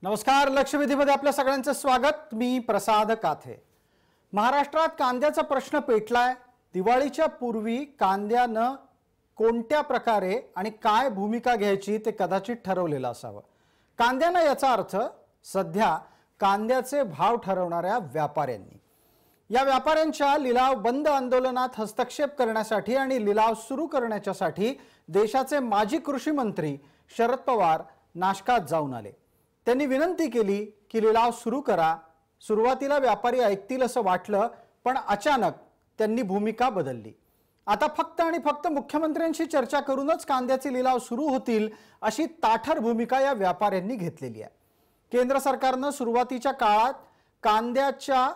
नमस्कार, लक्षवेधीमध्ये आपल्या सगळ्यांचं स्वागत। मी प्रसाद काथे। महाराष्ट्रात कांद्याचा प्रश्न पेटलाय। दिवाळीच्या पूर्वी कांद्यानं कोणत्या प्रकारे आणि काय भूमिका घ्यायची ते कदाचित ठरवलेलं असावं। कांद्यानं याचा अर्थ सध्या कांद्याचे भाव ठरवणाऱ्या व्यापाऱ्यांनी, या व्यापाऱ्यांच्या लिलाव बंद आंदोलनात हस्तक्षेप करण्यासाठी आणि लिलाव सुरू करण्यासाठी देशाचे माजी कृषी मंत्री शरद पवार नाशकात जाऊन आले। त्यांनी विनंती केली की लिलाव सुरू करा। सुरुवातीला व्यापारी ऐकतील असं वाटलं, पण अचानक त्यांनी भूमिका बदलली। आता फक्त आणि फक्त मुख्यमंत्र्यांशी चर्चा करूनच कांद्याचे लिलाव सुरू होतील अशी ताठर भूमिका या व्यापाऱ्यांनी घेतलेली आहे। केंद्र सरकारने सुरुवातीच्या काळात कांद्याच्या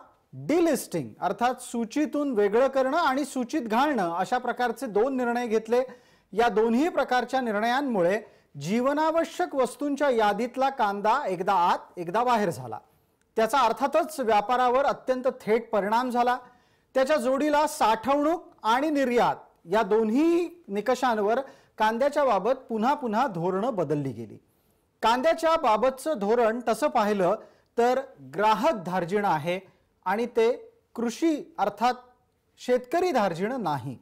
डिलिस्टिंग अर्थात सूचीतून वेगळं करणं आणि सूचीत घालणं अशा प्रकारचे दोन निर्णय घेतले। या दोन्ही प्रकारच्या निर्णयांमुळे जीवनावश्यक वस्तूंच्या यादीतला कांदा एकदा आत एकदा बाहेर झाला। त्याचा अर्थातच व्यापारावर अत्यंत थेट परिणाम झाला। त्याच्या जोडीला साठवणूक आणि निर्यात या दोन्ही निकषांवर कांद्याच्या बाबत पुन्हा पुन्हा धोरणं बदलली गेली। कांद्याच्या बाबतचं धोरण तसं पाहिलं तर ग्राहक धार्जिण आहे आणि ते कृषी अर्थात शेतकरी धार्जिण नाही।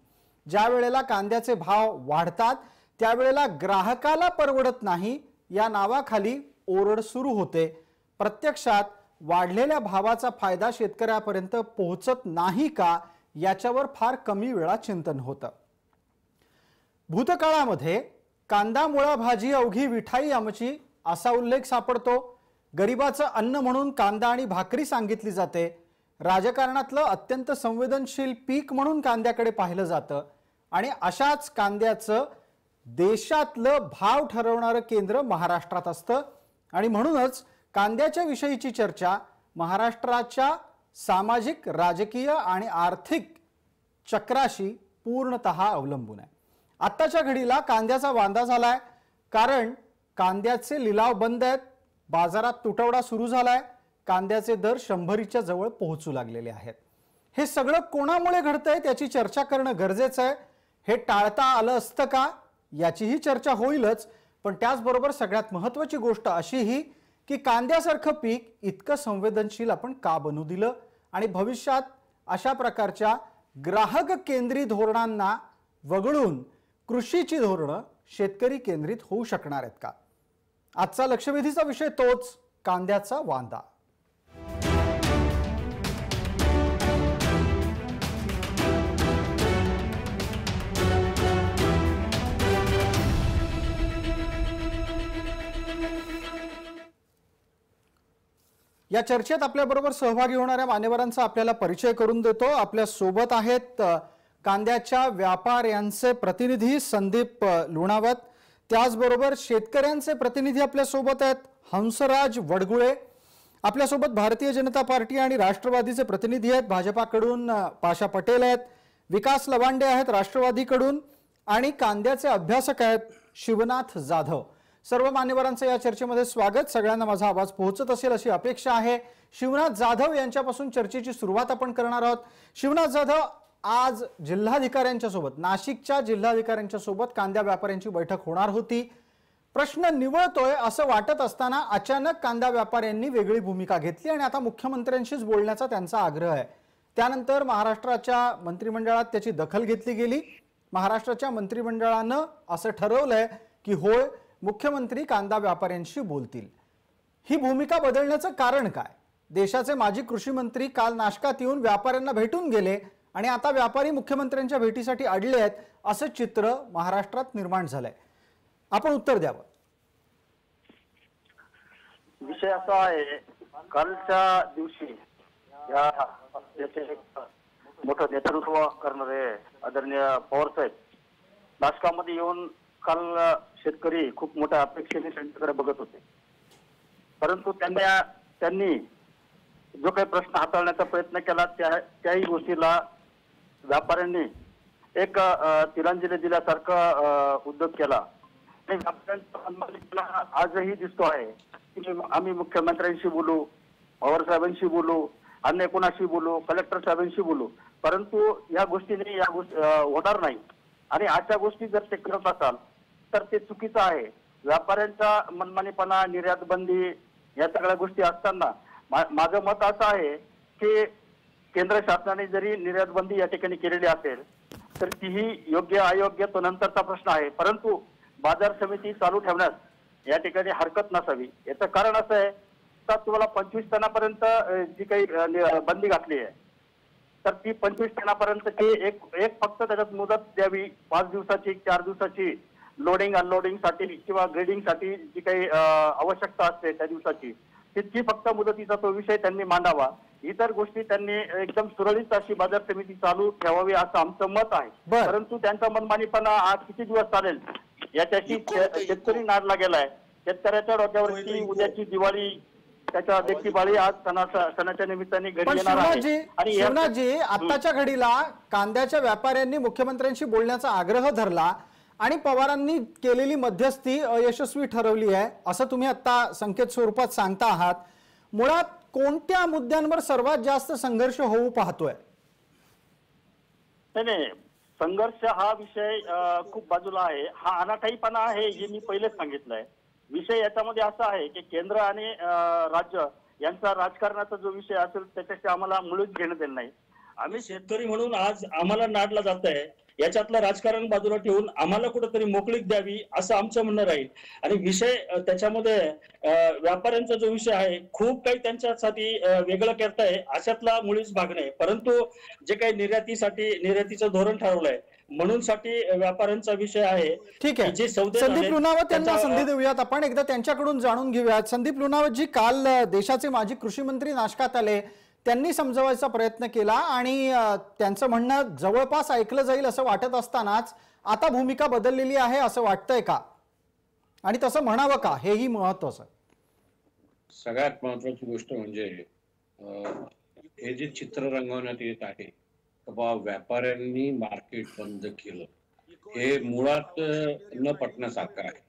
ज्या वेळेला कांद्याचे भाव वाढतात त्यावेळेला ग्राहकाला परवडत नाही या नावाखाली ओरड सुरू होते। प्रत्यक्षात वाढलेल्या भावाचा फायदा शेतकऱ्यापर्यंत पोहोचत नाही का याच्यावर फार कमी वेळा चिंतन होतं। भूतकाळामध्ये कांदा मुळा भाजी अवघी विठाई आमची असा उल्लेख सापडतो। गरिबाचं अन्न म्हणून कांदा आणि भाकरी सांगितली जाते। राजकारणातलं अत्यंत संवेदनशील पीक म्हणून कांद्याकडे पाहिलं जातं आणि अशाच कांद्याचं देशातलं भाव ठरवणारं केंद्र महाराष्ट्रात असतं आणि म्हणूनच कांद्याच्या विषयीची चर्चा महाराष्ट्राच्या सामाजिक, राजकीय आणि आर्थिक चक्राशी पूर्णतः अवलंबून आहे। आत्ताच्या घडीला कांद्याचा वांदा झालाय, कारण कांद्याचे लिलाव बंद आहेत, बाजारात तुटवडा सुरू झालाय, कांद्याचे दर 100च्या जवळ पोहोचू लागलेले आहेत। हे सगळं कोणामुळे घडतंय त्याची चर्चा करणं गरजेचं आहे। हे टाळता आलं असतं का याचीही चर्चा होईलच, पण त्याचबरोबर सगळ्यात महत्त्वाची गोष्ट अशीही की कांद्यासारखं पीक इतकं संवेदनशील आपण का बनवू दिलं आणि भविष्यात अशा प्रकारच्या ग्राहक केंद्रित धोरणांना वगळून कृषीची धोरणं शेतकरी केंद्रित होऊ शकणार आहेत का? आजचा लक्षवेधीचा विषय तोच, कांद्याचा वांदा। या चर्चेत आपल्याबरोबर सहभागी होणाऱ्या मान्यवरांचा आपल्याला परिचय करून देतो। आपल्या सोबत आहेत कांद्याच्या व्यापाऱ्यांचे प्रतिनिधी संदीप लुणावत, त्याचबरोबर शेतकऱ्यांचे प्रतिनिधी आपल्या सोबत आहेत हंसराज वडगुळे, आपल्यासोबत भारतीय जनता पार्टी आणि राष्ट्रवादीचे प्रतिनिधी आहेत, भाजपाकडून पाशा पटेल आहेत, विकास लवांडे आहेत राष्ट्रवादीकडून आणि कांद्याचे अभ्यासक आहेत शिवनाथ जाधव। सर्व मान्यवरांचं या चर्चेमध्ये स्वागत। सगळ्यांना माझा आवाज पोहोचत असेल अशी अपेक्षा आहे। शिवनाथ जाधव यांच्यापासून चर्चेची सुरुवात आपण करणार आहोत। शिवनाथ जाधव, आज जिल्हाधिकाऱ्यांच्या सोबत, नाशिकच्या जिल्हाधिकाऱ्यांच्या सोबत कांदा व्यापाऱ्यांची बैठक होणार होती। प्रश्न निवळतोय असं वाटत असताना अचानक कांदा व्यापाऱ्यांनी वेगळी भूमिका घेतली आणि आता मुख्यमंत्र्यांशीच बोलण्याचा त्यांचा आग्रह आहे। त्यानंतर महाराष्ट्राच्या मंत्रिमंडळात त्याची दखल घेतली गेली। महाराष्ट्राच्या मंत्रिमंडळानं असं ठरवलंय की होय, मुख्यमंत्री कांदा व्यापाऱ्यांशी बोलतील। ही भूमिका बदलण्याचं कारण काय? देशाचे माजी कृषी मंत्री काल नाशकात येऊन व्यापाऱ्यांना भेटून गेले आणि आता व्यापारी मुख्यमंत्र्यांच्या भेटीसाठी अडले आहेत असं चित्र महाराष्ट्रात निर्माण झालंय। आपण उत्तर द्यावं। विषय असा आहे, कालच्या दिवशी या मोठं नेतृत्व करणारे आदरणीय पवार साहेब नाशकामध्ये येऊन काल शेतकरी खूप मोठ्या अपेक्षेने त्यांच्याकडे बघत होते, परंतु त्यांनी जो काही प्रश्न हाताळण्याचा प्रयत्न केला त्याही गोष्टीला व्यापाऱ्यांनी एक तिलांजली दिल्यासारखा उद्योग केला आणि व्यापाऱ्यांचा आजही दिसतो आहे की आम्ही मुख्यमंत्र्यांशी बोलू, पवार साहेबांशी बोलू, अन्य कोणाशी बोलू, कलेक्टर साहेबांशी बोलू, परंतु या गोष्टीने होणार नाही आणि अशा गोष्टी जर ते करत असाल तर ते चुकीचं आहे। व्यापाऱ्यांचा मनमानीपणा, निर्यात बंदी या सगळ्या गोष्टी असताना माझं मत असं आहे की केंद्र शासनाने जरी निर्यात बंदी या ठिकाणी केलेली असेल तर तीही योग्य अयोग्य तो नंतरचा प्रश्न आहे, परंतु बाजार समिती चालू ठेवण्यास या ठिकाणी हरकत नसावी. याचं कारण असं आहे तर तुम्हाला 25 टनापर्यंत जी काही बंदी घातली आहे तर ती 25 टनापर्यंतची एक फक्त त्याच्यात मुदत द्यावी, 5 दिवसाची 4 दिवसाची लोडिंग अनलोडिंग साठी किंवा ग्रेडिंग साठी जी काही आवश्यकता असते त्या दिवसाची तितकी फक्त मुदतीचा तो विषय त्यांनी मांडावा. इतर गोष्टी त्यांनी एकदम सुरळीत अशी बाजार समिती चालू ठेवावी असं आमचं मत आहे. परंतु त्यांचा मनमानीपणा आज किती दिवस चालेल याच्याशी शेतकरी नाडला गेलाय. शेतकऱ्याच्या डोक्यावरती उद्याची दिवाळी त्याच्या देखील बाळी आज सणाच्या निमित्ताने घडी येणार आहे. आणि शिवनाथजी, आताच्या घडीला कांद्याच्या व्यापाऱ्यांनी मुख्यमंत्र्यांशी बोलण्याचा आग्रह धरला आणि पवारांनी केलेली मध्यस्थी अयशस्वी ठरवली आहे असं तुम्ही आता संकेत स्वरूपात सांगता आहात. मुळात कोणत्या मुद्द्यांवर सर्वात जास्त संघर्ष होऊ पाहतोय? नाही, संघर्ष हा विषय खूप बाजूला आहे. हा अनाठाईपणा आहे हे मी पहिलेच सांगितलंय. विषय याच्यामध्ये असा आहे की केंद्र आणि राज्य यांचा राजकारणाचा जो विषय असेल त्याच्याशी आम्हाला मुळीच घेणं देणं नाही. आम्ही शेतकरी म्हणून आज आम्हाला नाडला जात आहे. याच्यातलं राजकारण बाजूला ठेवून आम्हाला कुठेतरी मोकळीक द्यावी असं आमचं म्हणणं राहील. आणि विषय त्याच्यामध्ये व्यापाऱ्यांचा जो विषय आहे खूप काही त्यांच्यासाठी वेगळं करताय अशातला मुळीच भाग नाही. परंतु जे काही निर्यातीचं धोरण ठरवलंय म्हणून साठी व्यापाऱ्यांचा विषय आहे. ठीक आहे, जे संदीप लुणावत यांना संधी देऊयात आपण, एकदा त्यांच्याकडून जाणून घेऊयात. संदीप लुणावतजी, काल देशाचे माजी कृषी मंत्री नाशकात आले, त्यांनी समजवायचा प्रयत्न केला आणि त्यांचं म्हणणं जवळपास ऐकलं जाईल असं वाटत असतानाच आता भूमिका बदललेली आहे असं वाटतंय का, आणि तसं म्हणावं का, हेही महत्वाचं. सगळ्यात महत्वाची गोष्ट म्हणजे हे जे चित्र रंगवण्यात येत आहे व्यापाऱ्यांनी मार्केट बंद केलं हे मुळात न पटण्यासारखं आहे.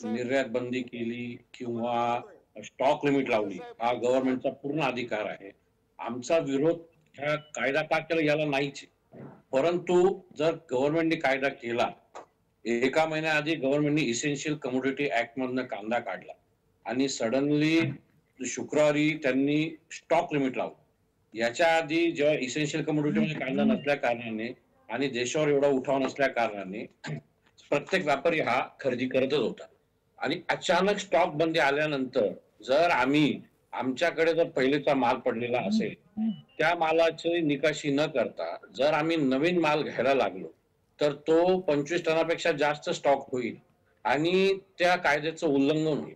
निर्यात बंदी केली किंवा स्टॉक लिमिट लावली हा गव्हर्नमेंटचा पूर्ण अधिकार आहे. आमचा विरोध ह्या कायदा का केला याला नाहीच. परंतु जर गव्हर्नमेंटने कायदा केला, एका महिन्याआधी गव्हर्नमेंटने इसेन्शियल कमोडिटी ऍक्ट मधनं कांदा काढला आणि सडनली शुक्रवारी त्यांनी स्टॉक लिमिट लावलं. याच्या आधी जेव्हा इसेन्शियल कमोडिटी मध्ये कांदा नसल्या कारणाने आणि देशावर एवढा उठाव नसल्या कारणाने प्रत्येक व्यापारी हा खरेदी करतच होता. आणि अचानक स्टॉक बंदी आल्यानंतर जर आमच्याकडे जर पहिलेचा माल पडलेला असेल त्या मालाची निकाशी न करता जर आम्ही नवीन माल घ्यायला लागलो तर तो 25 टनापेक्षा जास्त स्टॉक होईल आणि त्या कायद्याचं उल्लंघन होईल.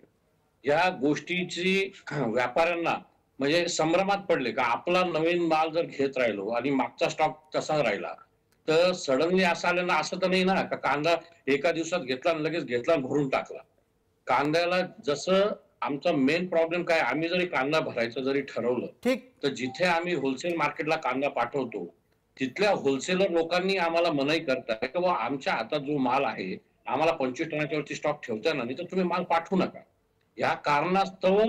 या गोष्टीची व्यापाऱ्यांना म्हणजे संभ्रमात पडले का आपला नवीन माल जर घेत राहिलो आणि मागचा स्टॉक तसा राहिला तर सडनली असं आलं ना, असं तर नाही ना का कांदा एका दिवसात घेतला आणि लगेच घेतला भरून टाकला. कांद्याला जसं आमचा मेन प्रॉब्लेम काय, आम्ही जरी कांदा भरायचं जरी ठरवलं तर जिथे आम्ही होलसेल मार्केटला कांदा पाठवतो तिथल्या होलसेलर लोकांनी आम्हाला मनाई करताय की बाबा आमच्या हातात जो माल आहे आम्हाला 25 टनाच्या वरती स्टॉक ठेवता नाही तर तुम्ही माल पाठवू नका. या कारणास्तव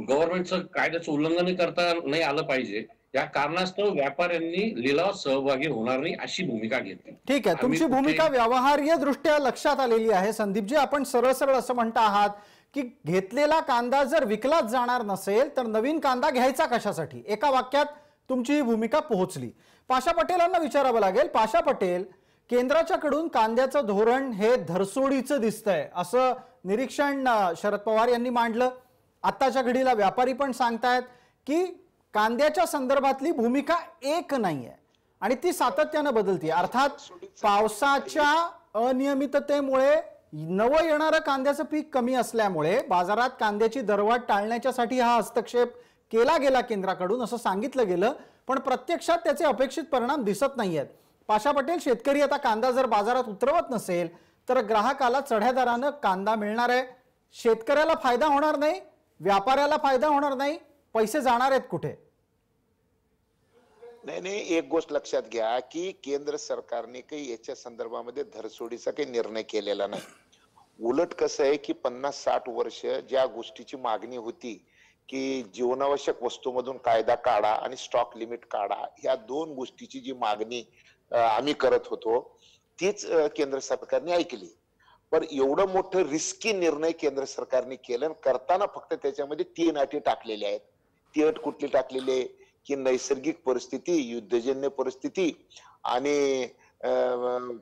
गव्हर्नमेंटचं कायद्याचं उल्लंघन करता नाही आलं पाहिजे. या कारणास्तव व्यापाऱ्यांनी लिलावात सहभागी होणार नाही अशी भूमिका घेतली. ठीक आहे, तुमची भूमिका व्यवहारीय दृष्ट्या लक्षात आलेली आहे. संदीपजी, आपण सरळ सरळ असं म्हणता आहात की घेतलेला कांदा जर विकलाच जाणार नसेल तर नवीन कांदा घ्यायचा कशासाठी? एका वाक्यात तुमची ही भूमिका पोहोचली. पाशा पटेलांना विचारावं लागेल. पाशा पटेल, केंद्राच्याकडून कांद्याचं धोरण हे धरसोडीचं दिसतंय असं निरीक्षण शरद पवार यांनी मांडलं. आत्ताच्या घडीला व्यापारी पण सांगतायत की कांद्याच्या संदर्भातली भूमिका एक नाहीये आणि ती सातत्यानं बदलते. अर्थात पावसाच्या अनियमिततेमुळे नवं येणारं कांद्याचं पीक कमी असल्यामुळे बाजारात कांद्याची दरवाढ टाळण्यासाठी हा हस्तक्षेप केला गेला केंद्राकडून असं सांगितलं गेलं, पण प्रत्यक्षात त्याचे अपेक्षित परिणाम दिसत नाहीयेत. पाशा पटेल, शेतकरी आता कांदा जर बाजारात उतरवत नसेल तर ग्राहकाला चढ्या दरानं कांदा मिळणार आहे. शेतकऱ्याला फायदा होणार नाही, व्यापाऱ्याला फायदा होणार नाही, पैसे जाणार आहेत कुठे? नाही, एक गोष्ट लक्षात घ्या की केंद्र सरकारने काही याच्या संदर्भामध्ये धरसोडीचा काही निर्णय केलेला नाही. उलट कसं आहे की 50-60 वर्ष ज्या गोष्टीची मागणी होती की जीवनावश्यक वस्तूमधून कायदा काढा आणि स्टॉक लिमिट काढा, ह्या दोन गोष्टीची जी मागणी आम्ही करत होतो तीच केंद्र सरकारने ऐकली. पण एवढं मोठं रिस्की निर्णय केंद्र सरकारने केलं, करताना फक्त त्याच्यामध्ये 3 अटी टाकलेल्या आहेत. ती अट कुठली टाकलेली आहे की नैसर्गिक परिस्थिती, युद्धजन्य परिस्थिती आणि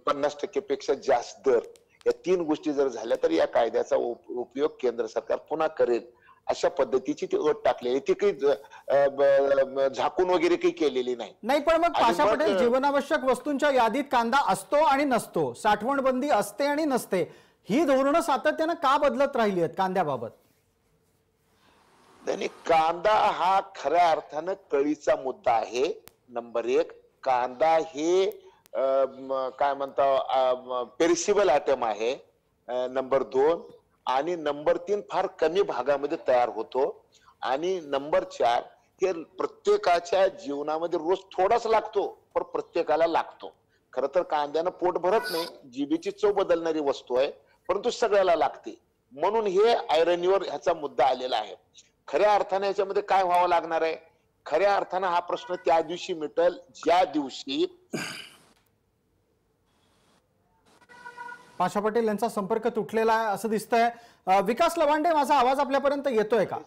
50% पेक्षा जास्त दर, या 3 गोष्टी जर झाल्या तर या कायद्याचा उपयोग केंद्र सरकार पुन्हा करेल, अशा पद्धतीची ती अट टाकलेली. ती काही झाकून वगैरे काही केलेली नाही. पण मग पाशा पटेल, जीवनावश्यक वस्तूंच्या यादीत कांदा असतो आणि नसतो, साठवण बंदी असते आणि नसते, ही धोरणं सातत्यानं का बदलत राहिली आहेत कांद्याबाबत? आणि कांदा हा खऱ्या अर्थानं कळीचा मुद्दा आहे. नंबर 1, कांदा हे काय म्हणतो पेरिसेबल आयटम आहे. नंबर 2 आणि नंबर 3 फार कमी भागामध्ये तयार होतो. आणि नंबर 4 हे प्रत्येकाच्या जीवनामध्ये रोज थोडाच लागतो, पण प्रत्येकाला लागतो. खर तर कांद्यानं पोट भरत नाही, जिभेची चव बदलणारी वस्तू आहे, परंतु सगळ्याला लागते. म्हणून हे आयरनीवर ह्याचा मुद्दा आलेला आहे. खऱ्या अर्थाने याच्यामध्ये काय व्हावं लागणार आहे? खऱ्या अर्थानं हा प्रश्न त्या दिवशी मिटेल ज्या दिवशी पाशा पटेल यांचा संपर्क तुटलेला आहे असं दिसतंय. विकास लवांडे, माझा आवाज आपल्यापर्यंत येतोय का?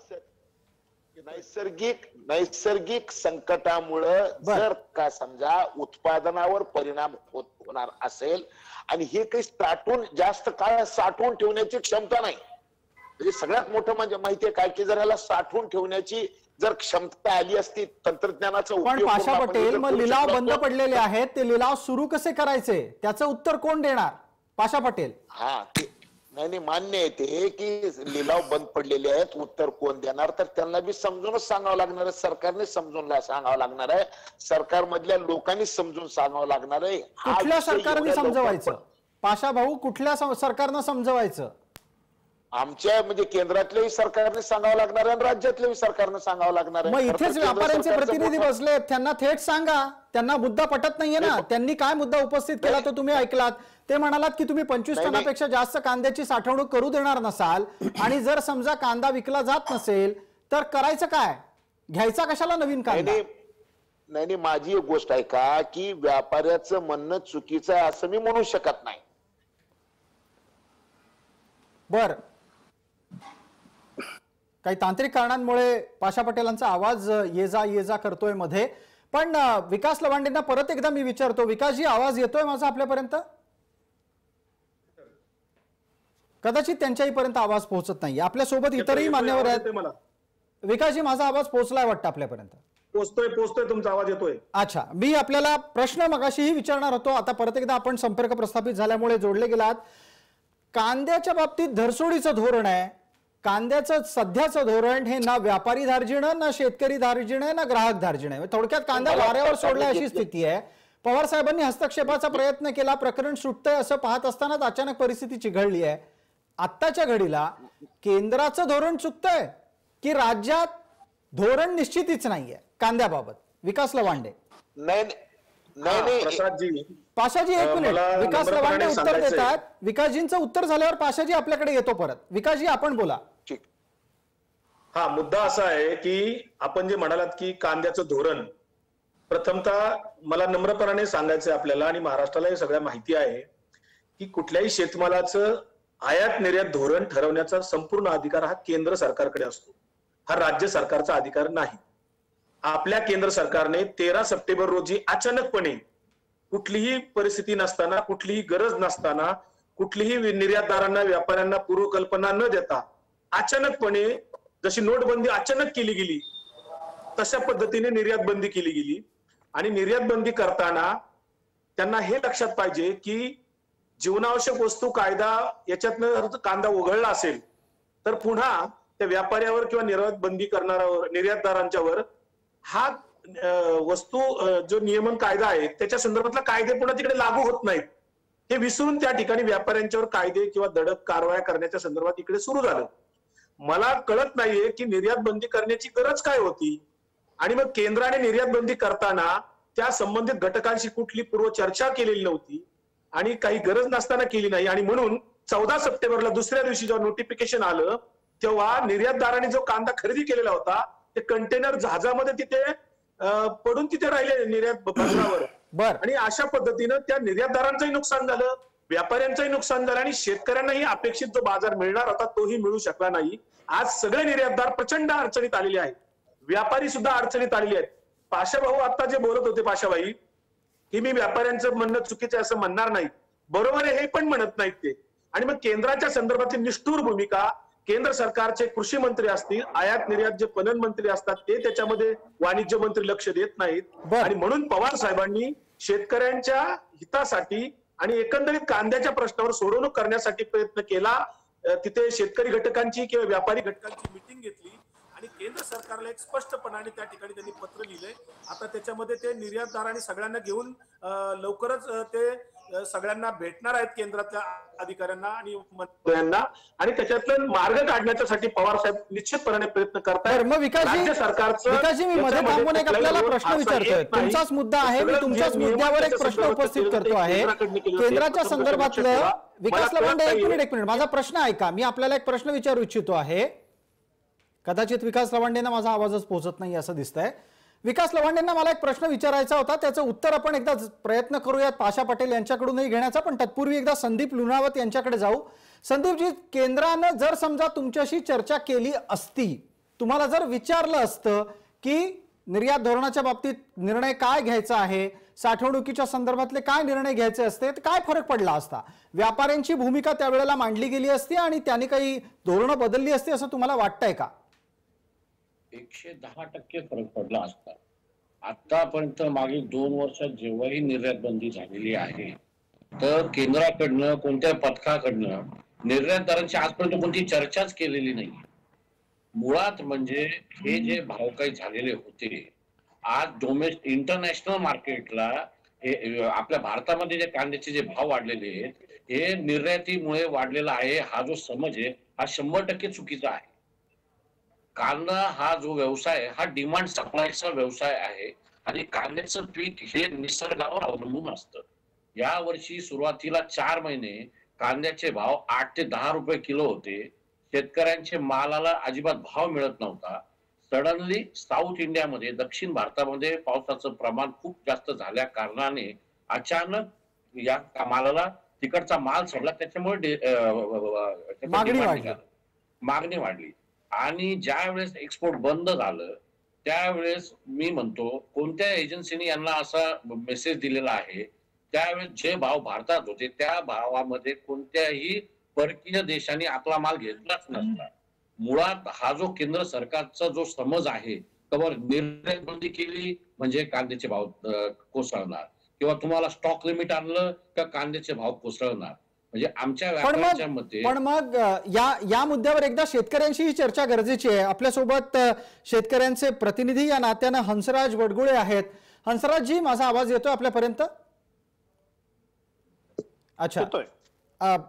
नैसर्गिक संकटामुळे जर का समजा उत्पादनावर परिणाम होणार असेल आणि हे काही साठवून जास्त काळ साठवून ठेवण्याची क्षमता नाही, म्हणजे सगळ्यात मोठं म्हणजे माहितीये काय की जर ह्याला साठवून ठेवण्याची जर क्षमता आली असती, तंत्रज्ञानाचा उपयोग. पण पाशा पटेल, मग लिलाव बंद पडलेले आहेत, ते लिलाव सुरू कसे करायचे त्याचं उत्तर कोण देणार? पाशा पटेल. हा, नाही मान्य आहे ते की लिलाव बंद पडलेले आहेत, उत्तर कोण देणार? तर त्यांना बी समजूनच सांगावं लागणार आहे, सरकारने समजून सांगावं लागणार आहे, सरकार मधल्या लोकांनी समजून सांगावं लागणार आहे. कुठल्या सरकारने समजवायचं पाशा भाऊ? कुठल्या सरकारनं समजवायचं? आमच्या म्हणजे केंद्रातल्याही सरकारने सांगावं लागणार आहे आणि राज्यातल्याही सरकारने सांगावं लागणार आहे. मग इथेच व्यापाऱ्यांचे प्रतिनिधी बसले, त्यांना थेट सांगा. त्यांना मुद्दा पटत नाहीये ना. त्यांनी काय मुद्दा उपस्थित केला तो तुम्ही ऐकलात. ते म्हणालात की तुम्ही 25 टनापेक्षा जास्त कांद्याची साठवणूक करू देणार नसाल, आणि जर समजा कांदा विकला जात नसेल तर करायचं काय? घ्यायचा कशाला नवीन कांदा? नाही, माझी एक गोष्ट आहे का की व्यापाऱ्याचं म्हणणं चुकीचं आहे असं मी म्हणू शकत नाही. बर, काही तांत्रिक कारणांमुळे पाशा पटेलांचा आवाज ये जा करतोय मध्ये. पण विकास लवांडेंना परत एकदा मी विचारतो, विकासजी आवाज येतोय माझा आपल्यापर्यंत? कदाचित त्यांच्याहीपर्यंत आवाज पोहोचत नाही. आपल्यासोबत इतरही मान्यवर आहेत. विकासजी, माझा आवाज पोहोचलाय वाटतं आपल्यापर्यंत? पोहोचतोय, तुमचा आवाज येतोय. अच्छा, मी आपल्याला प्रश्न मगाशीही विचारणार होतो, आता परत एकदा आपण संपर्क प्रस्थापित झाल्यामुळे जोडले गेलात. कांद्याच्या बाबतीत धरसोडीचं धोरण आहे. कांद्याचं सध्याचं धोरण हे ना व्यापारी धार्जिण, ना शेतकरी धार्जिण, ना ग्राहक धार्जिण आहे. थोडक्यात कांदा वाऱ्यावर सोडलाय अशी स्थिती आहे. पवार साहेबांनी हस्तक्षेपाचा प्रयत्न केला, प्रकरण सुटतंय असं पाहत असतानाच अचानक परिस्थिती चिघळली आहे. आत्ताच्या घडीला केंद्राचं धोरण चुकतंय की राज्यात धोरण निश्चितीच नाहीये कांद्याबाबत? विकास लवांडे. नाही प्रसादजी, पाशाजी एक मिनिट, विकास लवांडे उत्तर देतात. विकासजींचं उत्तर झाल्यावर पाशाजी आपल्याकडे येतो परत. विकासजी, आपण बोला. हा मुद्दा असा आहे की आपण जे म्हणालात की कांद्याचं धोरण, प्रथमतः मला नम्रपणाने सांगायचं आपल्याला आणि महाराष्ट्राला सगळ्या माहिती आहे की कुठल्याही शेतमालाचं आयात निर्यात धोरण ठरवण्याचा संपूर्ण अधिकार हा केंद्र सरकारकडे असतो, हा राज्य सरकारचा अधिकार नाही. आपल्या केंद्र सरकारने 13 सप्टेंबर रोजी अचानकपणे, कुठलीही परिस्थिती नसताना, कुठलीही गरज नसताना, कुठलीही निर्यातदारांना व्यापाऱ्यांना पूर्वकल्पना न देता अचानकपणे, जशी नोटबंदी अचानक केली गेली तशा पद्धतीने निर्यात बंदी केली गेली. आणि निर्यात बंदी करताना त्यांना हे लक्षात पाहिजे की जीवनावश्यक वस्तू कायदा याच्यातनं कांदा उघडला असेल तर पुन्हा त्या व्यापाऱ्यावर किंवा निर्यात बंदी करणाऱ्यावर, निर्यातदारांच्यावर हा वस्तू जो नियमन कायदा आहे त्याच्या संदर्भातला कायदे पुन्हा तिकडे लागू होत नाहीत. हे विसरून त्या ठिकाणी व्यापाऱ्यांच्यावर कायदे किंवा धडक कारवाया करण्याच्या संदर्भात इकडे सुरू झालं. मला कळत नाहीये की निर्यात बंदी करण्याची गरज काय होती, आणि मग केंद्राने निर्यात बंदी करताना त्या संबंधित घटकांशी कुठली पूर्व चर्चा केलेली नव्हती आणि काही गरज नसताना केली नाही. आणि म्हणून 14 सप्टेंबरला दुसऱ्या दिवशी जेव्हा नोटिफिकेशन आलं तेव्हा निर्यातदारांनी जो कांदा खरेदी केलेला होता ते कंटेनर जहाजामध्ये तिथे पडून तिथे राहिले निर्यात बंदरावर. आणि अशा पद्धतीनं त्या निर्यातदारांचंही नुकसान झालं, व्यापाऱ्यांचंही नुकसान झालं आणि शेतकऱ्यांनाही अपेक्षित जो बाजार मिळणार होता तोही मिळू शकला नाही. आज सगळे निर्यातदार प्रचंड अडचणीत आलेले आहेत, व्यापारी सुद्धा अडचणीत आलेले आहेत. पाशा भाऊ आता जे बोलत होते, पाशाबाई, की मी व्यापाऱ्यांचं म्हणणं चुकीचं असं म्हणणार नाही, बरोबर आहे हे पण म्हणत नाहीत ते. आणि मग केंद्राच्या संदर्भातली निष्ठुर भूमिका, केंद्र सरकारचे कृषी मंत्री असतील, आयात निर्यात जे पणन मंत्री असतात ते त्याच्यामध्ये वाणिज्य मंत्री लक्ष देत नाहीत. आणि म्हणून पवार साहेबांनी शेतकऱ्यांच्या हितासाठी आणि एकंदरीत कांद्याच्या प्रश्नावर सोडवणूक करण्यासाठी प्रयत्न केला. तिथे शेतकरी घटकांची किंवा व्यापारी घटकांची मिटिंग घेतली आणि केंद्र सरकारला एक स्पष्टपणाने त्या ठिकाणी त्यांनी पत्र लिहिलंय. आता त्याच्यामध्ये ते निर्यातदारांनी सगळ्यांना घेऊन लवकरच ते सगळ्यांना भेटणार आहेत, केंद्रातल्या अधिकाऱ्यांना आणि मंत्र्यांना, आणि त्याच्यातलं मार्ग काढण्यासाठी पवार साहेब निश्चितपणे प्रयत्न करतायत. राज्य सरकारचं मी मध्ये थांबून एक आपल्याला प्रश्न विचारतोय, तुमचाच मुद्दा आहे, मी तुमच्याच मुद्द्यावर एक प्रश्न उपस्थित करतो आहे केंद्राच्या संदर्भातलं. विकास लवांडे, एक मिनिट, माझा प्रश्न ऐका. मी आपल्याला एक प्रश्न विचारू इच्छितो आहे. कदाचित विकास लवांडेंना माझा आवाजच पोहोचत नाही असं दिसतंय. विकास लवांडेंना मला एक प्रश्न विचारायचा होता, त्याचं उत्तर आपण एकदा प्रयत्न करूयात पाशा पटेल यांच्याकडूनही घेण्याचा, पण तत्पूर्वी एकदा संदीप लुणावत यांच्याकडे जाऊ. संदीपजी, केंद्रानं जर समजा तुमच्याशी चर्चा केली असती, तुम्हाला जर विचारलं असतं की निर्यात धोरणाच्या बाबतीत निर्णय काय घ्यायचा आहे, साठवणुकीच्या संदर्भातले काय निर्णय घ्यायचे असते, तर काय फरक पडला असता? व्यापाऱ्यांची भूमिका त्यावेळेला मांडली गेली असती आणि त्यांनी काही धोरणं बदलली असती असं तुम्हाला वाटतंय का? 110% फरक पडला असता. आतापर्यंत मागील 2 वर्षात जेव्हाही निर्यात बंदी झालेली आहे तर केंद्राकडनं कोणत्या पथकाकडनं निर्यातदारांची आजपर्यंत कोणती चर्चाच केलेली नाही. मुळात म्हणजे हे जे भाव काही झालेले होते, आज इंटरनॅशनल मार्केटला आपल्या भारतामध्ये जे कांद्याचे जे भाव वाढलेले आहेत हे निर्यातीमुळे वाढलेला आहे. हा जो समज आहे हा 100% चुकीचा आहे. कांदा हा जो व्यवसाय हा डिमांड सप्लायचा व्यवसाय आहे आणि कांद्याचं पीक हे निसर्गावर अवलंबून असतं. या वर्षी सुरुवातीला 4 महिने कांद्याचे भाव 8 ते 10 रुपये किलो होते. शेतकऱ्यांचे मालाला अजिबात भाव मिळत नव्हता. सडनली साऊथ इंडियामध्ये, दक्षिण भारतामध्ये पावसाचं प्रमाण खूप जास्त झाल्या कारणाने अचानक या मालाला तिकडचा माल सोडला, त्याच्यामुळे मागणी वाढली. आणि ज्या वेळेस एक्सपोर्ट बंद झालं त्यावेळेस मी म्हणतो कोणत्या एजन्सीने यांना असा मेसेज दिलेला आहे, त्यावेळेस जे भाव भारतात होते त्या भावामध्ये कोणत्याही परकीय देशांनी आपला माल घेतलाच नसता. मुळात हा जो केंद्र सरकारचा जो समज आहे तर निर्यात बंदी केली म्हणजे कांद्याचे भाव कोसळणार, किंवा तुम्हाला स्टॉक लिमिट आणलं का कांद्याचे भाव कोसळणार. म्हणजे आमच्या व्यापाऱ्यांच्या मते पण मग या मुद्द्यावर एकदा शेतकऱ्यांशी ही चर्चा गरजेची आहे. आपल्यासोबत शेतकऱ्यांचे प्रतिनिधी या नात्यानं हंसराज वडगुळे आहेत. हंसराजजी, माझा आवाज येतोय आपल्यापर्यंत? अच्छा,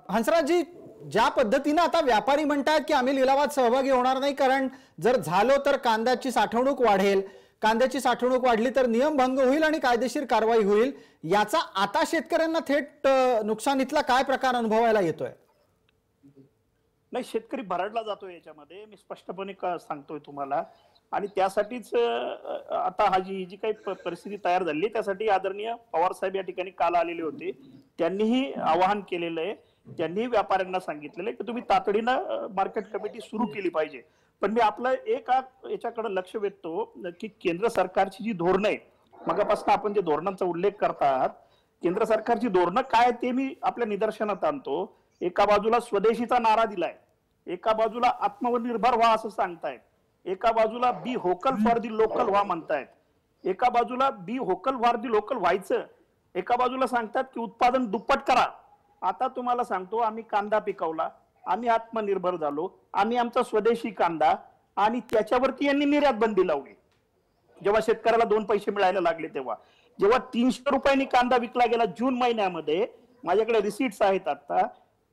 हंसराजजी, ज्या पद्धतीनं आता व्यापारी म्हणतात की आम्ही लिलावात सहभागी होणार नाही, कारण जर झालो तर कांद्याची साठवणूक वाढेल, कांद्याची साठवणूक वाढली तर नियमभंग होईल आणि कायदेशीर कारवाई होईल, याचा आता शेतकऱ्यांना थेट नुकसानीतला काय प्रकार अनुभवायला येतोय? नाही, शेतकरी भरडला जातोय याच्यामध्ये, मी स्पष्टपणे सांगतोय तुम्हाला. आणि त्यासाठीच आता हा जी काही परिस्थिती तयार झाली त्यासाठी आदरणीय पवार साहेब या ठिकाणी काल आलेले होते. त्यांनीही आवाहन केलेलं आहे, त्यांनी व्यापाऱ्यांना सांगितलेलं आहे की तुम्ही तातडीनं मार्केट कमिटी सुरू केली पाहिजे. पण मी आपलं एक याच्याकडे लक्ष वेधतो की केंद्र सरकारची जी धोरणं आहे, मगापासून आपण जे धोरणांचा उल्लेख करतात, केंद्र सरकारची धोरणं काय ते मी आपल्या निदर्शनात आणतो. एका बाजूला स्वदेशीचा नारा दिलाय, एका बाजूला आत्मनिर्भर व्हा असं सांगतायत, एका बाजूला बी व्होकल फॉर दी लोकल व्हा म्हणतायत, एका बाजूला बी व्होकल फॉर दी लोकल व्हायचं, एका बाजूला सांगतात की उत्पादन दुप्पट करा. आता तुम्हाला सांगतो, आम्ही कांदा पिकवला, आम्ही आत्मनिर्भर झालो, आम्ही आमचा स्वदेशी कांदा, आणि त्याच्यावरती यांनी निर्यात बंदी लावली. जेव्हा शेतकऱ्याला 2 पैसे मिळायला लागले तेव्हा, जेव्हा 300 रुपयांनी कांदा विकला गेला जून महिन्यामध्ये, माझ्याकडे रिसीट्स आहेत आता,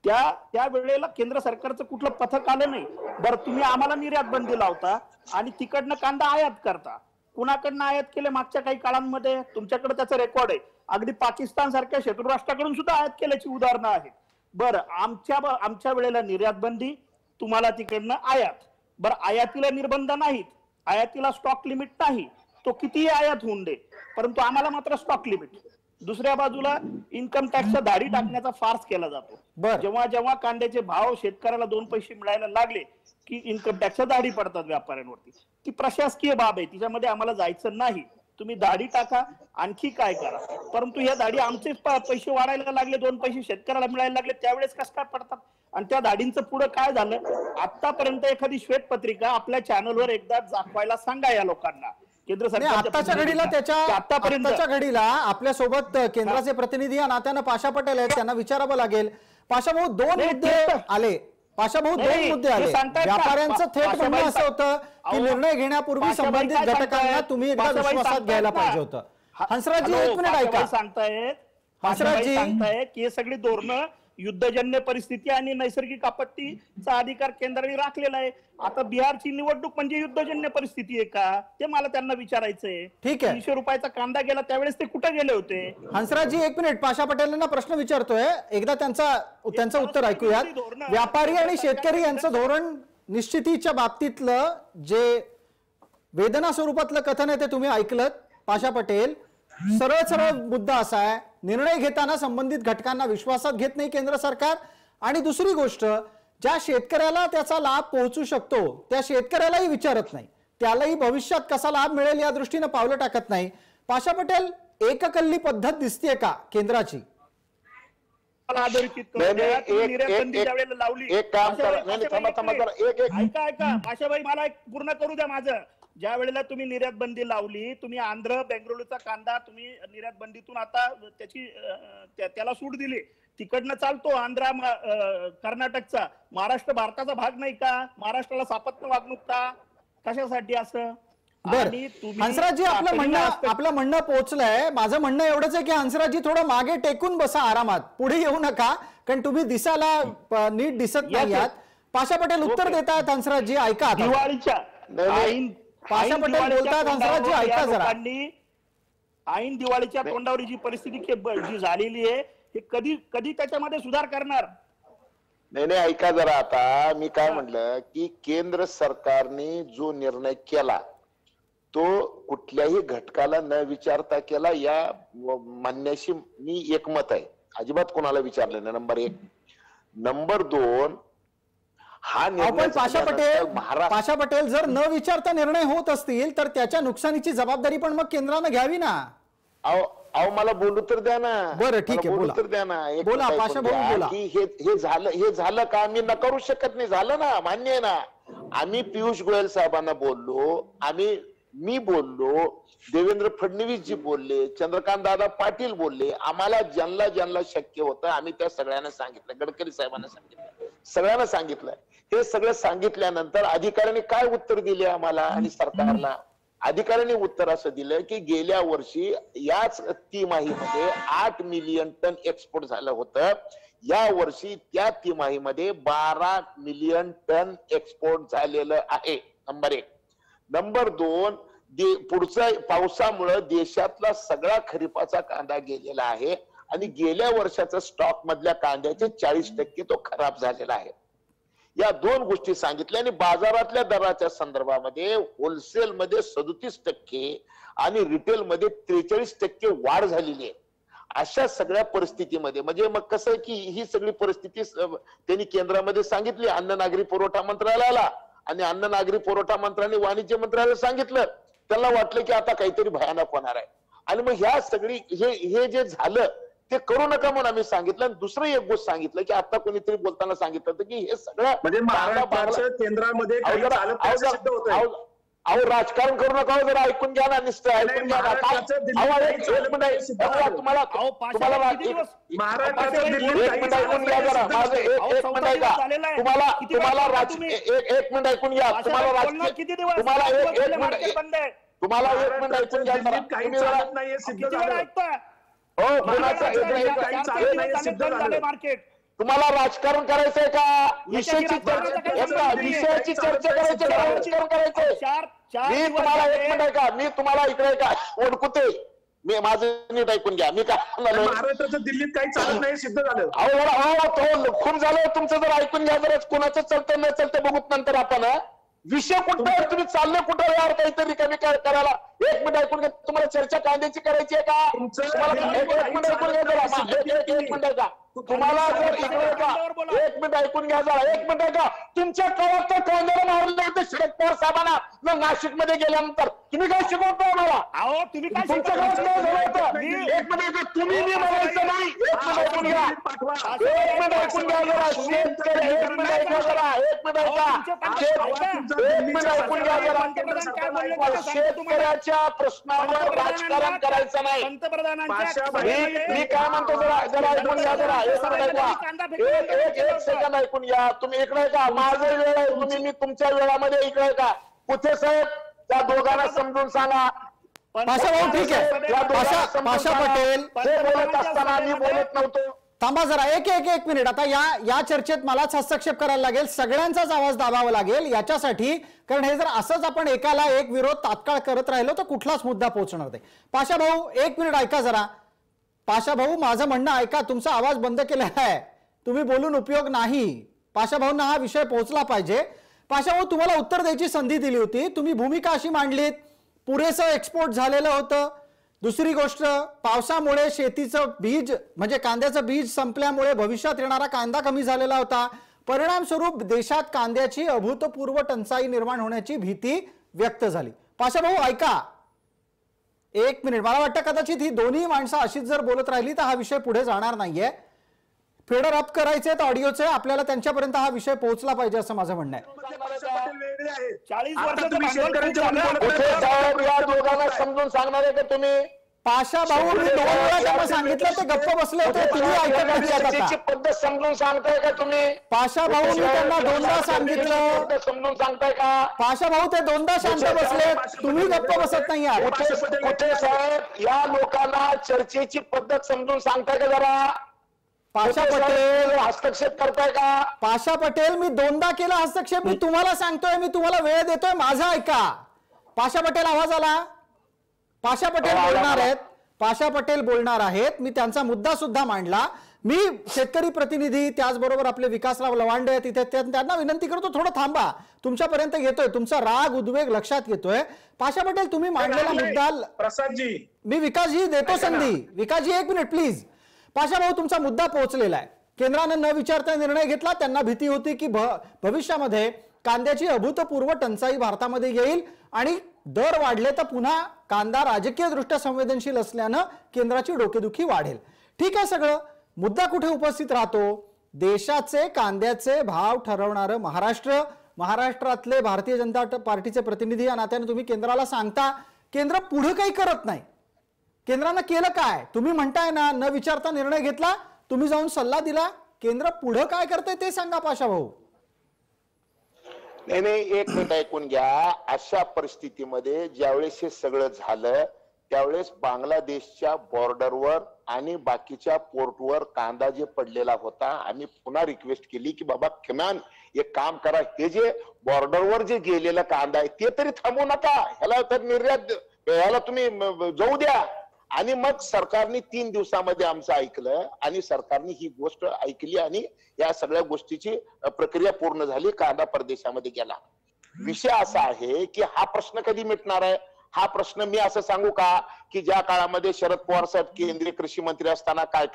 त्या वेळेला केंद्र सरकारचं कुठलं पथक आलं नाही. बरं, तुम्ही आम्हाला निर्यात बंदी लावता आणि तिकडनं कांदा आयात करता. कुणाकडनं आयात केले मागच्या काही काळांमध्ये? तुमच्याकडे त्याचं रेकॉर्ड आहे. अगदी पाकिस्तान सारख्या शत्रू राष्ट्राकडून सुद्धा आयात केल्याची उदाहरणं आहेत. बरं, आमच्या वेळेला निर्यात बंदी, तुम्हाला तिकडनं आयात. बरं, आयातीला निर्बंध नाहीत, आयातीला स्टॉक लिमिट नाही, तो कितीही आयात होऊन दे, परंतु आम्हाला मात्र स्टॉक लिमिट. दुसऱ्या बाजूला इन्कम टॅक्सच्या धाडी टाकण्याचा फार्स केला जातो. बरं. जेव्हा जेव्हा कांद्याचे भाव शेतकऱ्याला 2 पैसे मिळायला लागले की इन्कम टॅक्सच्या धाडी पडतात व्यापाऱ्यांवरती. ती प्रशासकीय बाब आहे, तिच्यामध्ये आम्हाला जायचं नाही. तुम्ही दाढी टाका, आणखी काय करा, परंतु या दाढी आमचे पैसे वाढायला लागले, 2 पैसे शेतकऱ्याला मिळायला लागले, त्यावेळेस कसं काय पडतात? आणि त्या दाढींचं पुढे काय झालं? आतापर्यंत एखादी श्वेतपत्रिका आपल्या चॅनलवर एकदा दाखवायला सांगा या लोकांना. केंद्र सरकार आताच्या घडीला आताच्या घडीला आपल्या सोबत केंद्राचे प्रतिनिधी या नात्यानं पाशा पटेल आहेत, त्यांना विचारावं लागेल. पाशा भाऊ, 2 मुद्दे आले. पाशा भाऊ, 2 मुद्दे आले. व्यापाऱ्यांचं थेट म्हणणं असं होतं की निर्णय घेण्यापूर्वी संबंधित घटकांना तुम्ही एकदा विश्वासात घ्यायला पाहिजे होतं. हंसराजी, 1 मिनिट ऐका. हंसराजी सांगतायत की हे सगळी धोरणं युद्धजन्य परिस्थिती आणि नैसर्गिक आपत्तीचा अधिकार केंद्राने राखलेला आहे. आता बिहारची निवडणूक म्हणजे युद्धजन्य परिस्थिती आहे का? ते मला त्यांना विचारायचंय. ठीक आहे. 300 रुपयाचा कांदा गेला त्यावेळेस ते कुठे गेले होते? हंसराजी, 1 मिनिट. पाशा पटेलांना प्रश्न विचारतोय, एकदा त्यांचं उत्तर ऐकूयात. व्यापारी आणि शेतकरी यांचं धोरण निश्चितीच्या बाबतीतलं जे वेदना स्वरूपातलं कथन आहे ते तुम्ही ऐकलं. पाशा पटेल, सरळ सरळ मुद्दा असा आहे, निर्णय घेताना संबंधित घटकांना विश्वासात घेत नाही केंद्र सरकार. आणि दुसरी गोष्ट, ज्या शेतकऱ्याला त्याचा लाभ पोहोचू शकतो त्या शेतकऱ्यालाही विचारत नाही, त्यालाही भविष्यात कसा लाभ मिळेल या दृष्टीने पावलं टाकत नाही. पाशा पटेल, एककल्ली पद्धत दिसतेय का केंद्राची? ऐका भाषाबाई, मला एक पूर्ण करू द्या माझं. ज्या वेळेला तुम्ही निर्यात बंदी लावली, तुम्ही आंध्र बेंगळुरूचा कांदा तुम्ही निर्यात बंदीतून आता त्याला सूट दिली, तिकडनं चालतो आंध्रा कर्नाटकचा. महाराष्ट्र भारताचा भाग नाही का? महाराष्ट्राला सापत्य वागणूक का? कशासाठी असं? हंसराजी, आपलं म्हणणं पोहोचलंय. माझं म्हणणं एवढंच आहे की हंसराजी, थोडं मागे टेकून बसा, आरामात पुढे येऊ नका, कारण तुम्ही दिसायला नीट दिसत नाही आहात. पाशा पटेल उत्तर देतायत. हंसराजी ऐका. दिवाळीच्या पाशा पटेल बोलतात. हंसराजी ऐका जरा. ऐन दिवाळीच्या तोंडावर जी परिस्थिती जी झालेली आहे, हे कधी त्याच्यामध्ये सुधार करणार? नाही, ऐका जरा. आता मी काय म्हटलं की केंद्र सरकारने जो निर्णय केला तो कुठल्याही घटकाला न विचारता केला, या मान्याशी मी एकमत आहे. अजिबात कोणाला विचारलं नाही. नंबर 1. नंबर 2, हा निर्णय पाशा पटेल, जर न विचारता निर्णय होत असतील तर त्याच्या नुकसानीची जबाबदारी पण मग केंद्रानं घ्यावी ना. अहो मला बोलू तर द्या ना. बरं, ठीक आहे, बोलू तर द्या ना. बोला पाशा भाऊ, बोला. की हे झालं का? मी न करू शकत नाही. झालं ना, मान्य आहे ना. आम्ही पियुष गोयल साहेबांना बोललो, मी बोललो, देवेंद्र फडणवीस जी बोलले, चंद्रकांत दादा पाटील बोलले. आम्हाला ज्यांना शक्य होतं आम्ही त्या सगळ्यांना सांगितलं. गडकरी साहेबांना सांगितलं, सगळ्यांना सांगितलं. हे सगळं सांगितल्यानंतर अधिकाऱ्यांनी काय उत्तर दिले आम्हाला आणि सरकारला? अधिकाऱ्यांनी उत्तर असं दिलं की गेल्या वर्षी याच तिमाहीमध्ये 8 मिलियन टन एक्सपोर्ट झालं होतं. या वर्षी त्या तिमाहीमध्ये 12 मिलियन टन एक्सपोर्ट झालेलं आहे. नंबर 1. नंबर 2, पुढच्या पावसामुळे देशातला सगळा खरीपाचा कांदा गेलेला आहे आणि गेल्या वर्षाचा स्टॉक मधल्या कांद्याचे 40% तो खराब झालेला आहे. या 2 गोष्टी सांगितल्या. आणि बाजारातल्या दराच्या संदर्भामध्ये होलसेल मध्ये 37% आणि रिटेल मध्ये 43% वाढ झालेली आहे. अशा सगळ्या परिस्थितीमध्ये म्हणजे मग कसं की ही सगळी परिस्थिती त्यांनी केंद्रामध्ये सांगितली, अन्न नागरी पुरवठा मंत्रालयाला, आणि अन्न नागरी पुरवठा मंत्र्यांनी वाणिज्य मंत्रालयाला सांगितलं. त्यांना वाटलं की आता काहीतरी भयानक होणार आहे. आणि मग ह्या सगळी हे जे झालं ते करू नका म्हणून आम्ही सांगितलं. आणि दुसरं एक गोष्ट सांगितलं की आता कोणीतरी बोलताना सांगितलं होतं की हे सगळं म्हणजे महाराष्ट्राच्या केंद्रामध्ये अहो राजकारण करू नका. जरा ऐकून घ्या ना. नुसतं ऐकून घ्या ना. तुम्हाला तुम्हाला राजकारण करायचंय का? विषयाची चर्चा करायची, राजकारण करायचंय. मी तुम्हाला 1 मिनिट आहे का, मी तुम्हाला इकडे का ओळखते, मी माझं नीट ऐकून घ्या. मी काय महाराष्ट्राचं दिल्लीत काही चालत नाही सिद्ध झालं. अहो तो खूप झालं तुमचं. जर ऐकून घ्या जरा. कोणाचं चालतं न चालतं बघूत नंतर आपण. विषय कुठे आहे, तुम्ही चालले कुठे यार काहीतरी कमी करायला. एक मिनिट ऐकून घ्या, तुम्हाला चर्चा कांद्याची करायची आहे का? तुम्हाला एक मिनिट ऐकून घ्या जरा, एक मिनिट का तुम्हाला जर इकडे का एक मिनिट ऐकून घ्या जरा, एक मिनिट का तुमच्या काळात तर कांद्याला मारले होते शरद पवार साहेबांना नाशिक मध्ये गेल्यानंतर. तुम्ही काय शिकवतो आम्हाला? तुमच्या काळात काय झालं होतं? एक मिनिट, तुम्ही मी म्हणायचं नाही. एक मिनिट ऐकून घ्या, एक मिनिट ऐकून घ्या जरा. शेतकरी एक मिनिट ऐका जरा, एक मिनिट ऐका, एक मिनिट ऐकून घ्या जरा. शेतकऱ्याच्या प्रश्नावर राजकारण करायचं नाही. मी काय म्हणतो जरा ऐकून घ्या जरा, एक मिनिट ऐका, एक सेकंद ऐकून घ्या. तुम्ही इकडे का माझा वेळ आहे, तुम्ही मी तुमच्या वेळामध्ये इकडे का. कुठे साहेब त्या दोघांना समजून सांगा. पाशा भाऊ ठीक आहे, पाशा पटेल बोलत असताना मी बोलत नव्हतो. थांबा जरा, एक मिनिट. आता या चर्चेत मलाच हस्तक्षेप करायला लागेल, सगळ्यांचाच आवाज दाबावा लागेल याच्यासाठी, कारण हे जर असंच आपण एकाला एक विरोध तात्काळ करत राहिलो तर कुठलाच मुद्दा पोहोचणार नाही. पाशा भाऊ एक मिनिट ऐका जरा. पाशा भाऊ माझं म्हणणं ऐका, तुमचा आवाज बंद केला आहे, तुम्ही बोलून उपयोग नाही. पाशा भाऊंना हा विषय पोहोचला पाहिजे. पाशा भाऊ तुम्हाला उत्तर द्यायची संधी दिली होती, तुम्ही भूमिका अशी मांडलीत पुरेसं एक्सपोर्ट झालेलं होतं. दुसरी गोष्ट, पावसामुळे शेतीचं बीज म्हणजे कांद्याचं बीज संपल्यामुळे भविष्यात येणारा कांदा कमी झालेला होता. परिणामस्वरूप देशात कांद्याची अभूतपूर्व टंचाई निर्माण होण्याची भीती व्यक्त झाली. पाशा भाऊ ऐका एक मिनिट, मला वाटतं कदाचित ही दोन्ही माणसं अशीच जर बोलत राहिली तर हा विषय पुढे जाणार नाहीये. फेडर अप करायचे तर ऑडिओचे, आपल्याला त्यांच्यापर्यंत हा विषय पोहोचला पाहिजे असं माझं म्हणणं आहे. 40 वर्ष समजून सांगणार आहे का तुम्ही? पाशा भाऊ मी 2 वेळा त्यांना सांगितलं, ते गप्प बसले होते, तुम्ही ऐकत नाही. पद्धत समजून सांगताय का तुम्ही? पाशा भाऊ मी त्यांना 2दा सांगितलं, समजून सांगताय का? पाशा भाऊ ते 2दा शांत बसले, तुम्ही गप्प बसत नाही आहात. कुठे साहेब या लोकांना चर्चेची पद्धत समजून सांगताय का जरा? पाशा पटेल हस्तक्षेप करताय का? पाशा पटेल मी 2दा केला हस्तक्षेप, मी तुम्हाला सांगतोय, मी तुम्हाला वेळ देतोय, माझा ऐका. पाशा पटेल आवाज आला? पाशा पटेल बोलणार आहेत, पाशा पटेल बोलणार आहेत. मी त्यांचा मुद्दा सुद्धा मांडला. मी शेतकरी प्रतिनिधी त्याचबरोबर आपले विकासराव लवांडे तिथे त्यांना विनंती करतो थोडं थांबा, तुमच्यापर्यंत येतोय, तुमचा राग उद्वेग लक्षात घेतोय. पाशा पटेल तुम्ही मांडलेला मुद्दा प्रसादजी, मी विकासजी देतो संधी. विकासजी एक मिनिट प्लीज. पाशा भाऊ तुमचा मुद्दा पोहोचलेला आहे. केंद्रानं न विचारता निर्णय घेतला, त्यांना भीती होती की भविष्यामध्ये कांद्याची अभूतपूर्व टंचाई भारतामध्ये येईल आणि दर वाढले तर पुन्हा कांदा राजकीय दृष्ट्या संवेदनशील असल्यानं केंद्राची डोकेदुखी वाढेल. ठीक आहे सगळं, मुद्दा कुठे उपस्थित राहतो? देशाचे कांद्याचे भाव ठरवणारं महाराष्ट्रातले भारतीय जनता पार्टीचे प्रतिनिधी या नात्याने तुम्ही केंद्राला सांगता, केंद्र पुढे काही करत नाही. केंद्रानं केलं काय? तुम्ही म्हणताय ना न विचारता निर्णय घेतला, तुम्ही जाऊन सल्ला दिला, केंद्र पुढे काय करतंय ते सांगा पाशा भाऊ. नाही एक मिनिट ऐकून घ्या. अशा परिस्थितीमध्ये ज्यावेळेस हे सगळं झालं त्यावेळेस बांगलादेशच्या बॉर्डरवर आणि बाकीच्या पोर्टवर कांदा जे पडलेला होता, आम्ही पुन्हा रिक्वेस्ट केली की बाबा किमान एक काम करा, हे जे बॉर्डरवर जे गेलेला कांदा आहे ते तरी थांबवू नका, ह्याला तर निर्यात ह्याला तुम्ही जाऊ द्या. आणि मग सरकारने 3 दिवसामध्ये आमचं ऐकलं आणि सरकारने ही गोष्ट ऐकली आणि या सगळ्या गोष्टीची प्रक्रिया पूर्ण झाली, कांदा परदेशामध्ये गेला. विषय असा आहे की हा प्रश्न कधी मिटणार आहे? हा प्रश्न मी असं सांगू का की ज्या काळामध्ये शरद पवार साहेब केंद्रीय कृषी मंत्री असताना काय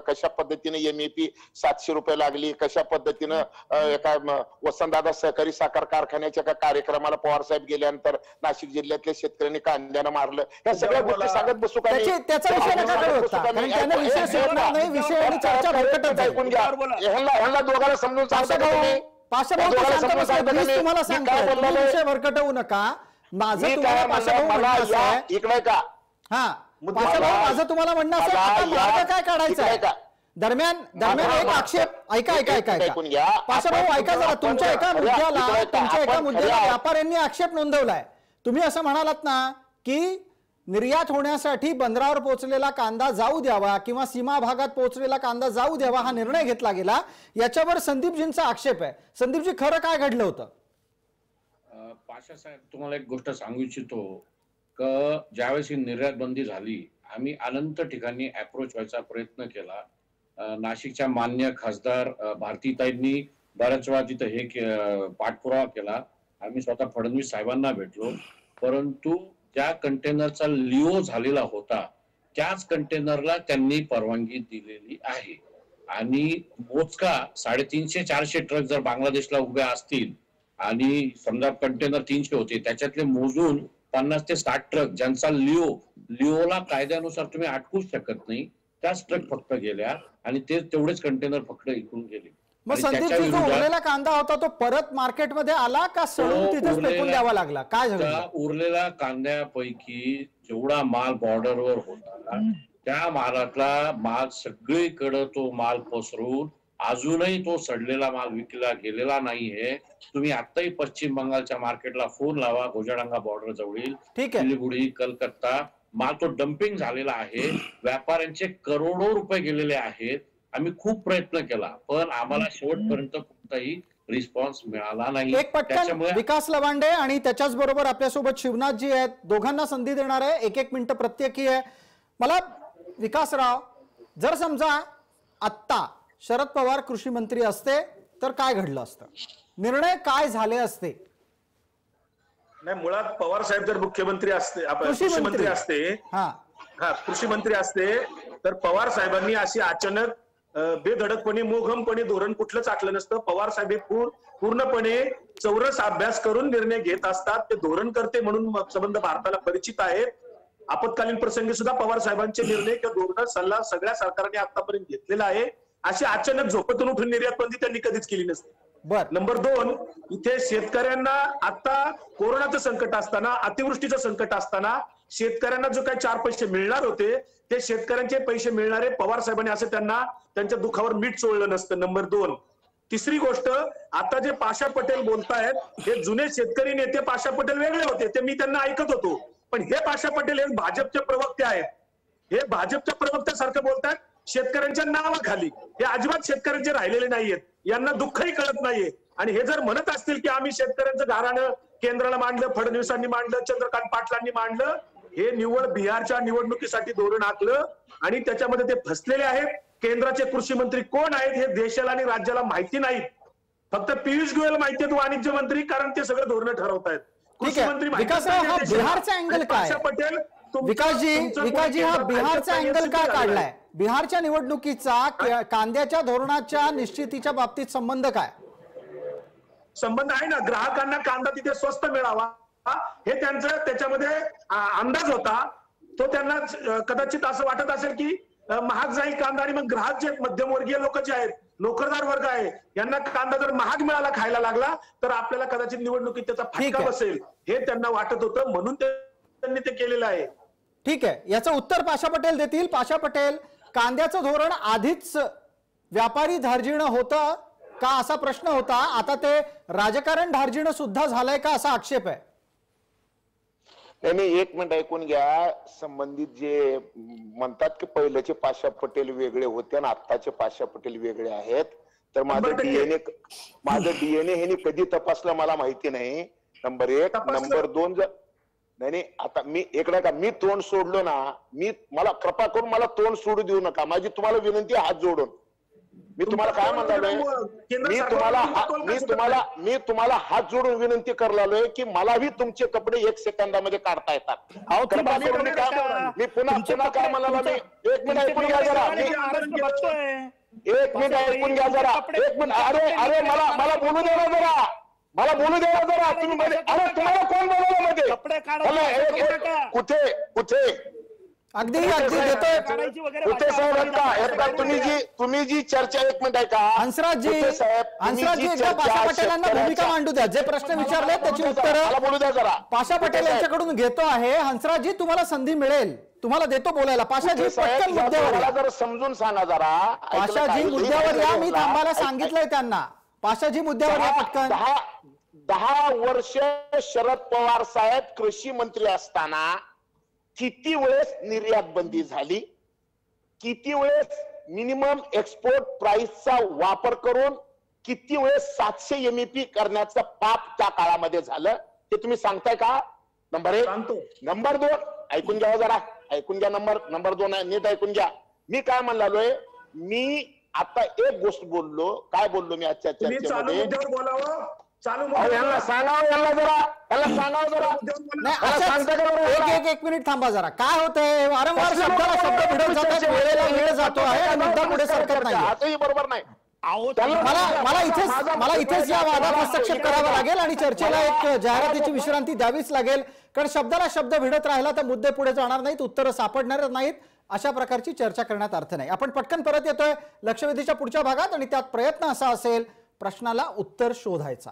कशा पद्धतीने MAP 700 रुपये लागली, कशा पद्धतीनं एका वसंतदादा सहकारी साखर कारखान्याच्या एका कार्यक्रमाला पवार साहेब गेल्यानंतर नाशिक जिल्ह्यातल्या शेतकऱ्यांनी कांद्यानं मारलं, या सगळ्या गोष्टी सांगत बसू का? ऐकून घ्या, ह्यांना दोघांना समजून सांगता तुम्हाला सांगतो भरकटवू नका. माझं इकडे का माझं तुम्हाला म्हणणं असं मार्ग काय काढायचा आहे? दरम्यान एक आक्षेप ऐका पाशा भाऊ ऐका जरा. तुमच्या एका मुद्द्याला व्यापाऱ्यांनी आक्षेप नोंदवलाय. तुम्ही असं म्हणालात ना की निर्यात होण्यासाठी बंदरावर पोहोचलेला कांदा जाऊ द्यावा किंवा सीमा भागात पोहोचलेला कांदा जाऊ द्यावा हा निर्णय घेतला गेला, याच्यावर संदीपजींचा आक्षेप आहे. संदीपजी खरं काय घडलं होतं? पाशा साहेब तुम्हाला एक गोष्ट सांगू इच्छितो का, ज्यावेळेस ही निर्यात बंदी झाली आम्ही अनंत ठिकाणी अप्रोच व्हायचा प्रयत्न केला. नाशिकच्या मान्य खासदार भारतीताईंनी बऱ्याच वेळा तिथं हे पाठपुरावा केला आम्ही स्वतः फडणवीस साहेबांना भेटलो, परंतु ज्या कंटेनरचा लिओ झालेला होता त्याच कंटेनरला त्यांनी परवानगी दिलेली आहे. आणि मोजका 350-400 ट्रक जर बांगलादेशला उभे असतील आणि समजा कंटेनर 300 होते, त्याच्यातले मोजून 50 ते 60 ट्रक ज्यांचा लिओला कायद्यानुसार तुम्ही अटकूच शकत नाही, त्याच ट्रक फक्त गेल्या आणि ते तेवढेच कंटेनर फक्त इकडून गेले. मग संदीपजी, जो उरलेला कांदा होता तो परत मार्केटमध्ये आला का सडून तिथेच फेकून द्यावा लागला? काय झालं? उरलेल्या कांद्यापैकी जेवढा माल बॉर्डरवर होता त्या मालातला माल सगळीकडे तो माल पसरून अजूनही तो सडलेला माल विकला गेलेला नाहीये. तुम्ही आताही पश्चिम बंगालच्या मार्केटला फोन लावा, गोजाडांगा बॉर्डर जवळील सिलिगुडी, कलकत्ता, माल तो डम्पिंग झालेला आहे. व्यापाऱ्यांचे करोडो रुपये गेलेले आहेत. आम्ही खूप प्रयत्न केला पण आम्हाला शेवटपर्यंत कोणताही रिस्पॉन्स मिळाला नाही. एक पटकन विकास लवांडे आणि त्याच्याच बरोबर आपल्यासोबत शिवनाथजी आहेत, दोघांना संधी देणार आहे, 1-1 मिनिट प्रत्येकी आहे. मला विकासराव, जर समजा आत्ता शरद पवार कृषी मंत्री असते तर काय घडलं असतं? निर्णय काय झाले असते? नाही, मुळात पवार साहेब जर मुख्यमंत्री असते, कृषी मंत्री असते, कृषी मंत्री असते तर पवार साहेबांनी अशी अचानक बेधडकपणे मोघमपणे धोरण कुठलंच आखलं नसतं. पवार साहेब पूर्णपणे चौरस अभ्यास करून निर्णय घेत असतात. ते धोरण करते म्हणून संबंध भारताला परिचित आहेत. आपत्कालीन प्रसंगी सुद्धा पवार साहेबांचे निर्णय किंवा धोरण सल्ला सगळ्या सरकारने आतापर्यंत घेतलेला आहे. अशी अचानक झोपेतून उठून निर्यात बंदी त्यांनी कधीच केली नसते. नंबर 2, इथे शेतकऱ्यांना आता कोरोनाचं संकट असताना, अतिवृष्टीचं संकट असताना शेतकऱ्यांना जो काही 4 पैसे मिळणार होते ते शेतकऱ्यांचे पैसे मिळणारे पवार साहेबांनी असं त्यांना त्यांच्या दुखावर मीठ चोळलं नसतं. नंबर 2, तिसरी गोष्ट, आता जे पाशा पटेल बोलतायत हे जुने शेतकरी नेते पाशा पटेल वेगळे होते, ते मी त्यांना ऐकत होतो. पण हे पाशा पटेल हे भाजपचे प्रवक्ते आहेत. हे भाजपच्या प्रवक्त्यासारखं बोलतात शेतकऱ्यांच्या नावाखाली. हे अजिबात शेतकऱ्यांचे राहिलेले नाहीयेत. यांना दुःखही कळत नाहीये. आणि हे जर म्हणत असतील की आम्ही शेतकऱ्यांचं गाऱ्हाणं केंद्राला मांडलं, फडणवीसांनी मांडलं, चंद्रकांत पाटलांनी मांडलं, हे निव्वळ बिहारच्या निवडणुकीसाठी धोरण आखलं आणि त्याच्यामध्ये ते फसलेले आहेत. केंद्राचे कृषी मंत्री कोण आहेत हे देशाला आणि राज्याला माहिती नाही. फक्त पियुष गोयल माहिती आहेत वाणिज्य मंत्री, कारण ते सगळं धोरण ठरवतायत. कृषी मंत्री बिहारचा अँगल काय? पटेल, विकासजी, हा बिहारचा अँगल काय काढलाय? बिहारच्या निवडणुकीचा कांद्याच्या धोरणाच्या निश्चितीच्या बाबतीत संबंध काय? संबंध आहे ना, ग्राहकांना कांदा तिथे स्वस्त मिळावा हे त्यांचं त्याच्यामध्ये अंदाज होता. तो त्यांना कदाचित असं वाटत असेल की महाग जाईल कांदा आणि मग ग्राहक जे मध्यमवर्गीय लोक जे आहेत, नोकरदार वर्ग आहे, यांना कांदा जर महाग मिळाला, खायला लागला तर आपल्याला कदाचित निवडणुकीत त्याचा फटका बसेल हे त्यांना वाटत होतं, म्हणून त्यांनी ते केलेलं आहे. ठीक आहे, याचं उत्तर पाशा पटेल देतील. पाशा पटेल, कांद्याचं धोरण आधीच व्यापारी धार्जिणं होतं का असा प्रश्न होता, आता ते राजकारण धार्जिणं सुद्धा झालंय का असा आक्षेप आहे? नाही, 1 मिनिट ऐकून घ्या. संबंधित जे म्हणतात की पहिल्याचे पाशा पटेल वेगळे होते आणि आत्ताचे पाशा पटेल वेगळे आहेत, तर माझं डीएनए हे कधी तपासलं मला माहिती नाही. नंबर 1. नंबर 2, नाही आता मी मी तोंड सोडलो ना, मला कृपा करून मला तोंड सोडू देऊ नका. माझी तुम्हाला विनंती, हात जोडून मी तुम्हाला काय म्हणालोय, मी तुम्हाला हात जोडून विनंती करलोय की मलाही तुमचे कपडे 1 सेकंदामध्ये काढता येतात. मी पुन्हा काय म्हणालो, मी 1 मिनिट ऐकून घ्या जरा, 1 मिनिट ऐकून घ्या जरा, 1 मिनिट. अरे मला बोलू दे ना जरा, मला बोलू द्या जरा. तुम्ही अरे तुम्हाला कोण बोलवलं मध्ये? कुठे अगदी देतोय कुठे साहेब? तुम्ही जी चर्चा, 1 मिनिट ऐका हंसराजजी, एकदा पाशा पटेलांना भूमिका मांडू द्या. जे प्रश्न विचारले त्याची उत्तरं बोलू द्या जरा. पाशा पटेल यांच्याकडून घेतो आहे. हंसराजजी, तुम्हाला संधी मिळेल, तुम्हाला देतो बोलायला. पाशाजी, पटकन मुद्द्यावर जरा समजून सांगा जरा. पाशाजी मुद्द्यावर या, मी थांबायला सांगितलंय त्यांना. पाशाजी मुद्द्यावर या पटकन. 10 वर्ष शरद पवार साहेब कृषी मंत्री असताना किती वेळेस निर्यात बंदी झाली, किती वेळेस मिनिमम एक्सपोर्ट प्राइसचा वापर करून किती वेळेस 700 MEP करण्याचं पाप त्या काळामध्ये झालं, ते तुम्ही सांगताय का? नंबर 1. नंबर 2 ऐकून घ्या जरा, ऐकून घ्या. नंबर 2 नीट ऐकून घ्या. मी काय म्हणालोय, मी आता एक गोष्ट बोललो. काय बोललो मी आजच्या चर्चेमध्ये? चालू यांना सांगावं, यांना सांगावं जरा. नाही मला सांगता का बरं याला? एक मिनिट थांबा जरा. काय होतंय, वारंवार शब्दाला शब्द भिडत जातात, वेळेला वेळ जातो आहे आणि मुद्दा पुढे सरकत नाही. असंही बरोबर नाही. मला इथेच या वादात हस्तक्षेप करावा लागेल आणि चर्चेला एक जाहिरातीची विश्रांती द्यावीच लागेल, कारण शब्दाला शब्द भिडत राहिला तर मुद्दे पुढे जाणार नाहीत, उत्तरं सापडणार नाहीत. अशा प्रकारची चर्चा करण्यात अर्थ नाही. आपण पटकन परत येतोय लक्षवेधीच्या पुढच्या भागात आणि त्यात प्रयत्न असा असेल प्रश्नाला उत्तर शोधायचा.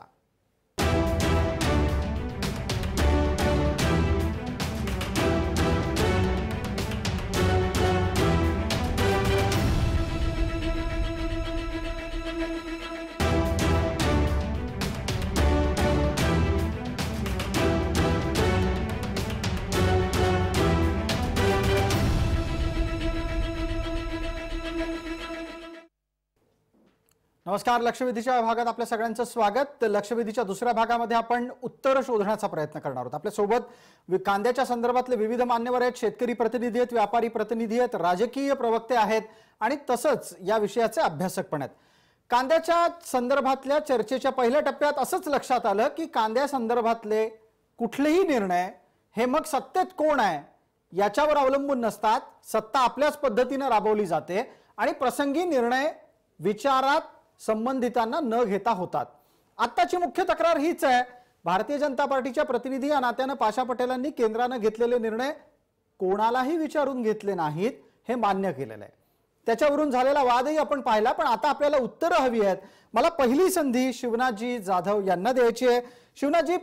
नमस्कार. लक्षवेधीच्या भागात आपल्या सगळ्यांचं स्वागत. लक्षवेधीच्या दुसऱ्या भागामध्ये आपण उत्तर शोधण्याचा प्रयत्न करणार आहोत. आपल्यासोबत कांद्याच्या संदर्भातले विविध मान्यवर आहेत, शेतकरी प्रतिनिधी आहेत, व्यापारी प्रतिनिधी आहेत, राजकीय प्रवक्ते आहेत आणि तसंच या विषयाचे अभ्यासक पण आहेत. कांद्याच्या संदर्भातल्या चर्चेच्या पहिल्या टप्प्यात असंच लक्षात आलं की कांद्या संदर्भातले कुठलेही निर्णय हे मग सत्तेत कोण आहे याच्यावर अवलंबून नसतात. सत्ता आपल्याच पद्धतीने राबवली जाते आणि प्रसंगी निर्णय विचारात संबंधितांना न घेता होतात. आत्ताची मुख्य तक्रार हीच आहे. भारतीय जनता पार्टीच्या प्रतिनिधी या नात्यानं पाशा पटेलांनी केंद्रानं घेतलेले निर्णय कोणालाही विचारून घेतले नाहीत हे मान्य केलेलं आहे. त्याच्यावरून झालेला वादही आपण पाहिला. पण आता आपल्याला उत्तरं हवी आहेत. मला पहिली संधी शिवनाथजी जाधव यांना द्यायची आहे. शिवनाथजी,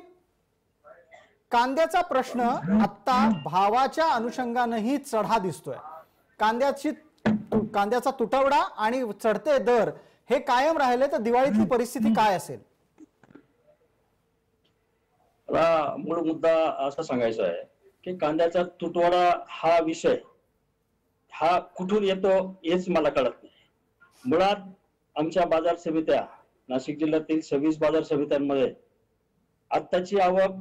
कांद्याचा प्रश्न आता भावाच्या अनुषंगानेही चढा दिसतोय. कांद्याचा तुटवडा आणि चढते दर हे कायम राहिले तर दिवाळीतली परिस्थिती काय असेल? मला मूळ मुद्दा असा सांगायचा आहे की कांद्याचा तुटवडा हा विषय हा कुठून येतो हेच मला कळत नाही. मुळात आमच्या बाजार समित्या, नाशिक जिल्ह्यातील 26 बाजार समित्यांमध्ये आत्ताची आवक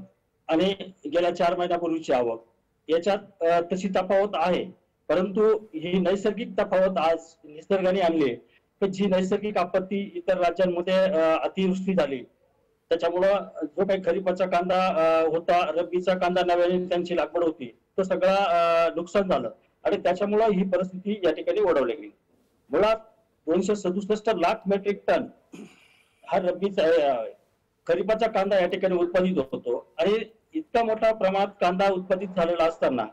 आणि गेल्या 4 महिन्यापूर्वीची आवक याच्यात तशी तफावत आहे. परंतु ही नैसर्गिक तफावत आज निसर्गाने आणली. जी नैसर्गिक आपत्ती इतर राज्यांमध्ये अतिवृष्टी झाली त्याच्यामुळं जो काही खरीपाचा कांदा होता, रब्बीचा कांदा नव्याने त्यांची लागवड होती, तो सगळा नुकसान झालं आणि त्याच्यामुळं ही परिस्थिती या ठिकाणी ओढवली गेली. मुळात 267 लाख मेट्रिक टन हा रब्बीचा खरीपाचा कांदा या ठिकाणी उत्पादित होतो आणि इतका मोठा प्रमाणात कांदा उत्पादित झालेला असताना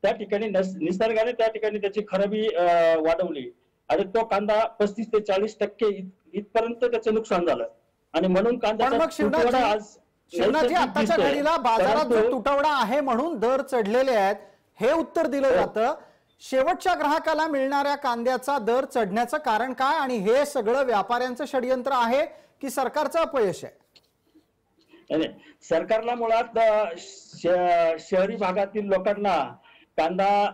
त्या ठिकाणी निसर्गाने त्या ठिकाणी त्याची खराबी वाढवली आणि तो कांदा 35 ते 40% इथपर्यंत त्याचं नुकसान झालं आणि म्हणून कांद्याचा शिवनाथजी आताच्या घडीला बाजारात जो तुटवडा आहे म्हणून दर चढलेले आहेत हे उत्तर दिलं जातं. शेवटच्या ग्राहकाला मिळणाऱ्या कांद्याचा दर चढण्याचं कारण काय आणि हे सगळं व्यापाऱ्यांचं षडयंत्र आहे की सरकारचं अपयश आहे? सरकारला मुळात शहरी भागातील लोकांना कांदा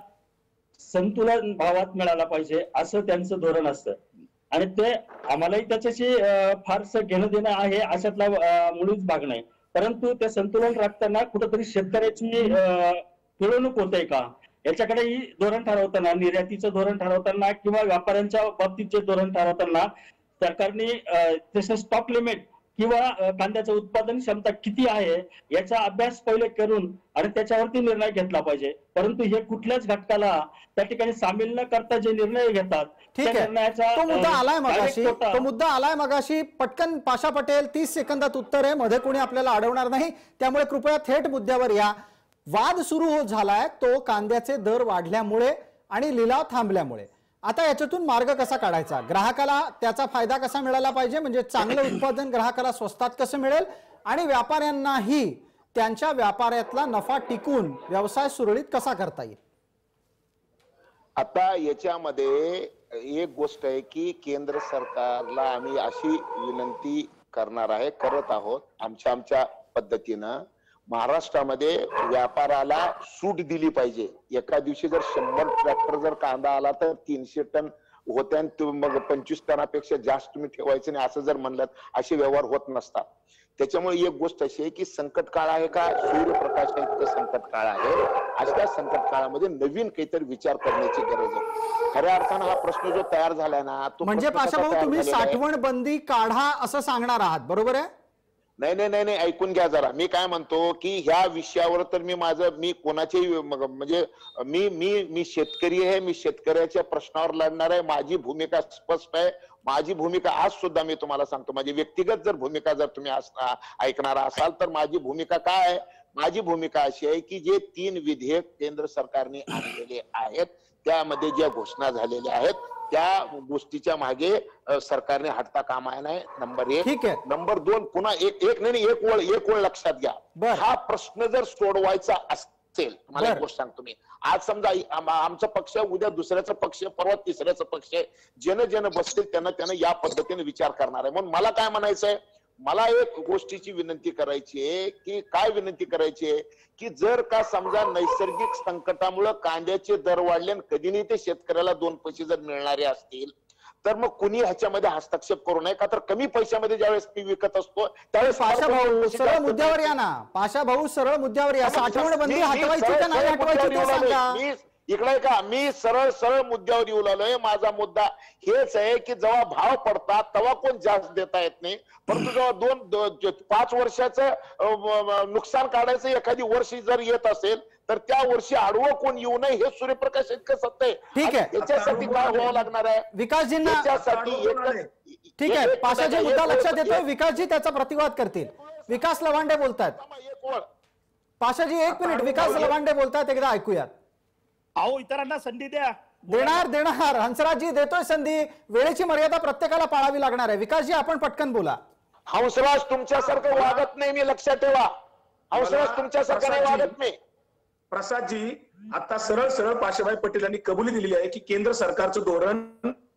संतुलन भावात मिळाला पाहिजे असं त्यांचं धोरण असतं आणि ते आम्हालाही त्याच्याशी फारसं घेणं देणं आहे अशातला मुळीच भाग नाही. परंतु ते संतुलन राखताना कुठंतरी शेतकऱ्याची पिळवणूक होते का याच्याकडेही धोरण ठरवताना, निर्यातीचं धोरण ठरवताना किंवा व्यापाऱ्यांच्या बाबतीत धोरण ठरवताना सरकारने तसं स्टॉक लिमिट किंवा कांद्याचं उत्पादन क्षमता किती आहे याचा अभ्यास पहिले करून आणि त्याच्यावरती निर्णय घेतला पाहिजे. परंतु हे कुठल्याच घटकाला त्या ठिकाणी सामील न करता जे निर्णय घेतात ठीक आहे. तो मुद्दा आलाय मगाशी. पटकन पाशा पटेल 30 सेकंदात उत्तर आहे, मध्ये कोणी आपल्याला अडवणार नाही, त्यामुळे कृपया थेट मुद्द्यावर या. वाद सुरू होत झालाय तो कांद्याचे दर वाढल्यामुळे आणि लिलाव थांबल्यामुळे. आता याच्यातून मार्ग कसा काढायचा? ग्राहकाला त्याचा फायदा कसा मिळाला पाहिजे, म्हणजे चांगलं उत्पादन ग्राहकाला स्वस्तात कसं मिळेल आणि व्यापाऱ्यांनाही त्यांच्या व्यापारातला नफा टिकून व्यवसाय सुरळीत कसा करता येईल? आता याच्यामध्ये एक गोष्ट आहे की केंद्र सरकारला आम्ही अशी विनंती करत आहोत आमच्या पद्धतीनं. महाराष्ट्रामध्ये व्यापाराला सूट दिली पाहिजे. एका दिवशी जर 100 ट्रॅक्टर जर कांदा आला तर 300 टन होत्या, मग 25 टनापेक्षा जास्त तुम्ही ठेवायचं नाही असं जर म्हणलं असे व्यवहार होत नसतात. त्याच्यामुळे एक गोष्ट अशी आहे की संकट काळ आहे का सूर्यप्रकाश इतकं संकट काळ आहे, अशा संकट काळामध्ये नवीन काहीतरी विचार करण्याची गरज आहे. खऱ्या अर्थानं हा प्रश्न जो तयार झालाय ना तो म्हणजे पाशा भाऊ तुम्ही साठवण बंदी काढा असं सांगणार आहात, बरोबर आहे? नाही ऐकून घ्या जरा. मी काय म्हणतो की ह्या विषयावर तर मी कोणाच्याही म्हणजे मी शेतकरी आहे, मी शेतकऱ्याच्या प्रश्नावर लढणार आहे. माझी भूमिका स्पष्ट आहे. माझी भूमिका आज सुद्धा मी तुम्हाला सांगतो, माझी व्यक्तिगत जर भूमिका जर तुम्ही ऐकणार असाल तर माझी भूमिका काय आहे. माझी भूमिका अशी आहे की जे 3 विधेयक केंद्र सरकारने आणलेले आहेत त्यामध्ये ज्या घोषणा झालेल्या आहेत त्या गोष्टीच्या मागे सरकारने हटता कामा नये. नंबर 1. नंबर 2, पुन्हा एक ओळ लक्षात घ्या. हा प्रश्न जर सोडवायचा असेल, मला एक गोष्ट सांगतो मी, आज समजा आमचा पक्ष, उद्या दुसऱ्याचा पक्ष, परवा तिसऱ्याचा पक्ष, जन बसतील त्यांना या पद्धतीने विचार करणार आहे. म्हणून मला काय म्हणायचंय, मला एक गोष्टीची विनंती करायची आहे की काय विनंती करायची आहे की जर का समजा नैसर्गिक संकटामुळे कांद्याचे दर वाढले आणि कधी नाही ते शेतकऱ्याला 2 पैसे जर मिळणारे असतील तर मग कुणी ह्याच्यामध्ये हस्तक्षेप करू नये. का तर कमी पैशामध्ये ज्यावेळेस पीक विकत असतो त्यावेळेस सरळ मुद्द्यावर या ना. पाशा भाऊ सरळ मुद्द्यावर या. साठवण बंदी हटवायची का नाही हटवायची ते सांगा. इकडे का मी सरळ मुद्द्यावर येऊ लागलोय. माझा मुद्दा हेच आहे की जेव्हा भाव पडतात तेव्हा कोण जास्त देता येत नाही, परंतु जेव्हा 5 वर्षाचं नुकसान काढायचं एखादी वर्ष जर येत असेल तर त्या वर्षी आडवं कोण येऊ नये हे सूर्यप्रकाश इतकं सत्य आहे. ठीक आहे, याच्यासाठी काय व्हावं लागणार आहे विकासजींना. ठीक आहे, पाशाजी मुद्दा लक्षात येतोय. विकासजी त्याचा प्रतिवाद करतील. विकास लवांडे बोलतात. पाशाजी 1 मिनिट. विकास लवांडे बोलतात, एकदा ऐकूयात. अहो इतरांना संधी द्या. देणार हंसराजजी देतोय संधी. वेळेची मर्यादा प्रत्येकाला पाळावी लागणार आहे. विकासजी आपण पटकन बोला. हंसराज तुमच्यासारखं वागत नाही, मी लक्षात ठेवा. हंसराज तुमच्यासारखं नाही वागत नाही. प्रसादजी, आता सरळ पाशाभाई पटेल यांनी कबुली दिलेली आहे की केंद्र सरकारचं धोरण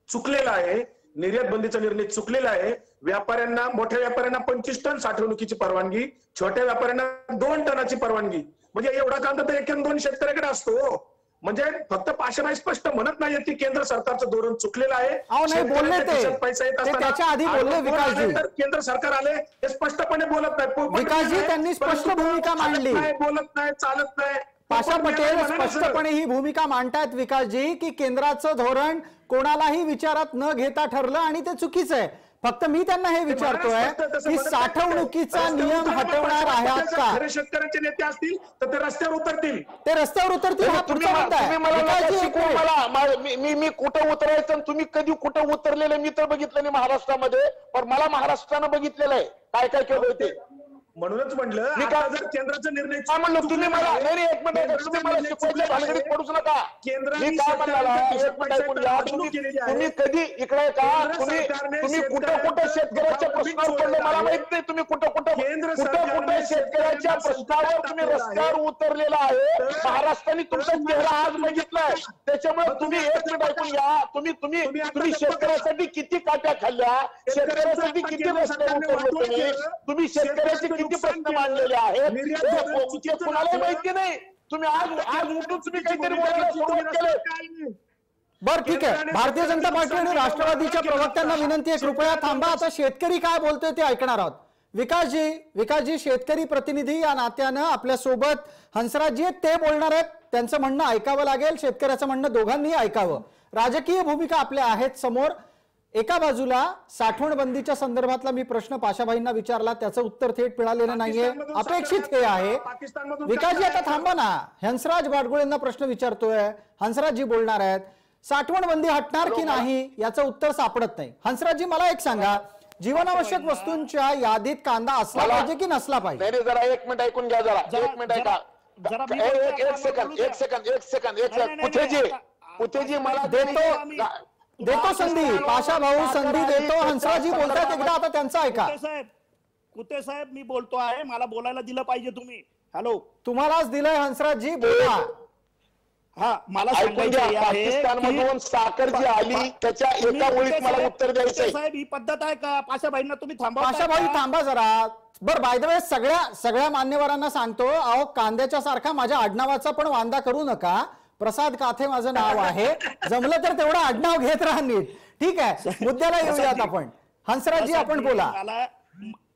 चुकलेलं आहे, निर्यात बंदीचा निर्णय चुकलेला आहे. व्यापाऱ्यांना, मोठ्या व्यापाऱ्यांना 25 टन साठवणुकीची परवानगी, छोट्या व्यापाऱ्यांना 2 टनाची परवानगी. म्हणजे एवढा कांदा तर 1-2 शेतकऱ्याकडे असतो. म्हणजे फक्त पाशाभाई स्पष्ट म्हणत नाही की केंद्र सरकारचं धोरण चुकलेलं आहे. पैसा येत असताना त्याच्या आधी बोलले विकासजी. केंद्र सरकार आले हे स्पष्टपणे बोलत नाही. विकासजी त्यांनी स्पष्ट भूमिका मांडली. बोलत नाही, चालत नाही. पाशा पटेल स्पष्टपणे ही भूमिका मांडतायत विकासजी की केंद्राचं धोरण कोणालाही विचारात न घेता ठरलं आणि ते चुकीचं आहे. फक्त मी त्यांना हे विचारतोय की साठवणुकीचा नियम हटवणार आहात का? शेतकऱ्यांचे नेते असतील तर ते रस्त्यावर उतरतील. हा पुढचा मुद्दा आहे. मी कुठं उतरायचं, तुम्ही कधी कुठं उतरलेलं मी तर बघितलं नाही महाराष्ट्रामध्ये, पण मला महाराष्ट्रानं बघितलेलं आहे काय काय केलं ते. म्हणूनच म्हणलं मी काय जर केंद्राचा निर्णय काय म्हणलं तुम्ही मला नाही 1 मिनिट तुम्ही मला शिकवायच्या भानगडीत पडूच नका. मी काय म्हणाला 1 मिनिट ऐकून घ्या. तुम्ही कधी इकडे का तुम्ही कुठं शेतकऱ्याच्या प्रश्नावर पडले मला माहित नाही. तुम्ही कुठं शेतकऱ्याच्या प्रश्नावर तुम्ही रस्त्यावर उतरलेला आहे. महाराष्ट्राने तुमचा चेहरा आज बघितलाय. त्याच्यामुळे तुम्ही 1 मिनिट ऐकून घ्या. तुम्ही शेतकऱ्यासाठी किती काट्या खाल्ल्या, शेतकऱ्यासाठी किती रस्त्यावर उतरले, तुम्ही शेतकऱ्याची किती प्रश्न मांडलेले आहेत कुणालाही माहिती नाही. तुम्ही आज उठून तुम्ही काहीतरी बोलायला सुरुवात केली. बरं ठीक आहे. भारतीय जनता पार्टी आणि राष्ट्रवादीच्या प्रवक्त्यांना विनंती आहे कृपया थांबा. आता शेतकरी काय बोलतोय ते ऐकणार आहोत. विकासजी शेतकरी प्रतिनिधी या नात्यानं आपल्या सोबत हंसराजजी आहेत, ते बोलणार आहेत. त्यांचं म्हणणं ऐकावं लागेल, शेतकऱ्याचं म्हणणं दोघांनीही ऐकावं. राजकीय भूमिका आपल्या आहेत समोर. एका बाजूला साठवण बंदीच्या संदर्भातला मी प्रश्न पाशाभाईंना विचारला, त्याचं उत्तर थेट मिळालेलं नाहीये. अपेक्षित हे आहे. विकासजी आता थांबा ना. हंसराज बाडगुळेंना प्रश्न विचारतोय, हंसराजजी बोलणार आहेत. साठवण बंदी हटणार की नाही याचं उत्तर सापडत नाही. हंसराजजी मला एक सांगा, जीवनावश्यक वस्तूंच्या यादीत कांदा असला पाहिजे की नसला पाहिजे? जरा 1 मिनिट ऐकून घ्या. जरा 1 मिनिट ऐका. एक सेकंद कुठेजी मला देतो संधी. पाशा भाऊ संधी देतो. हंसराजी बोलतात एकदा, आता त्यांचं ऐका. कुते साहेब मी बोलतो आहे, मला बोलायला दिलं पाहिजे तुम्ही. हॅलो, तुम्हालाच दिलंय हंसराजजी, बोला. हा मला पाकिस्तानमधून साखर जी आली त्याच्या एका ओळीत मला उत्तर द्यायचं साहेब. ही पद्धत आहे का? पाशाभाईंना तुम्ही थांबा. पाशाभाई थांबा जरा. बरं, बाय द वे सगळ्या मान्यवरांना सांगतो, अहो कांद्याच्या सारखा माझ्या आडनावाचा पण वांदा करू नका. प्रसाद काथे माझं नाव आहे. जमलं तर तेवढं आडनाव घेत राहा नीट. ठीक आहे, मुद्द्याला येऊयात आपण. हंसराजजी आपण बोला.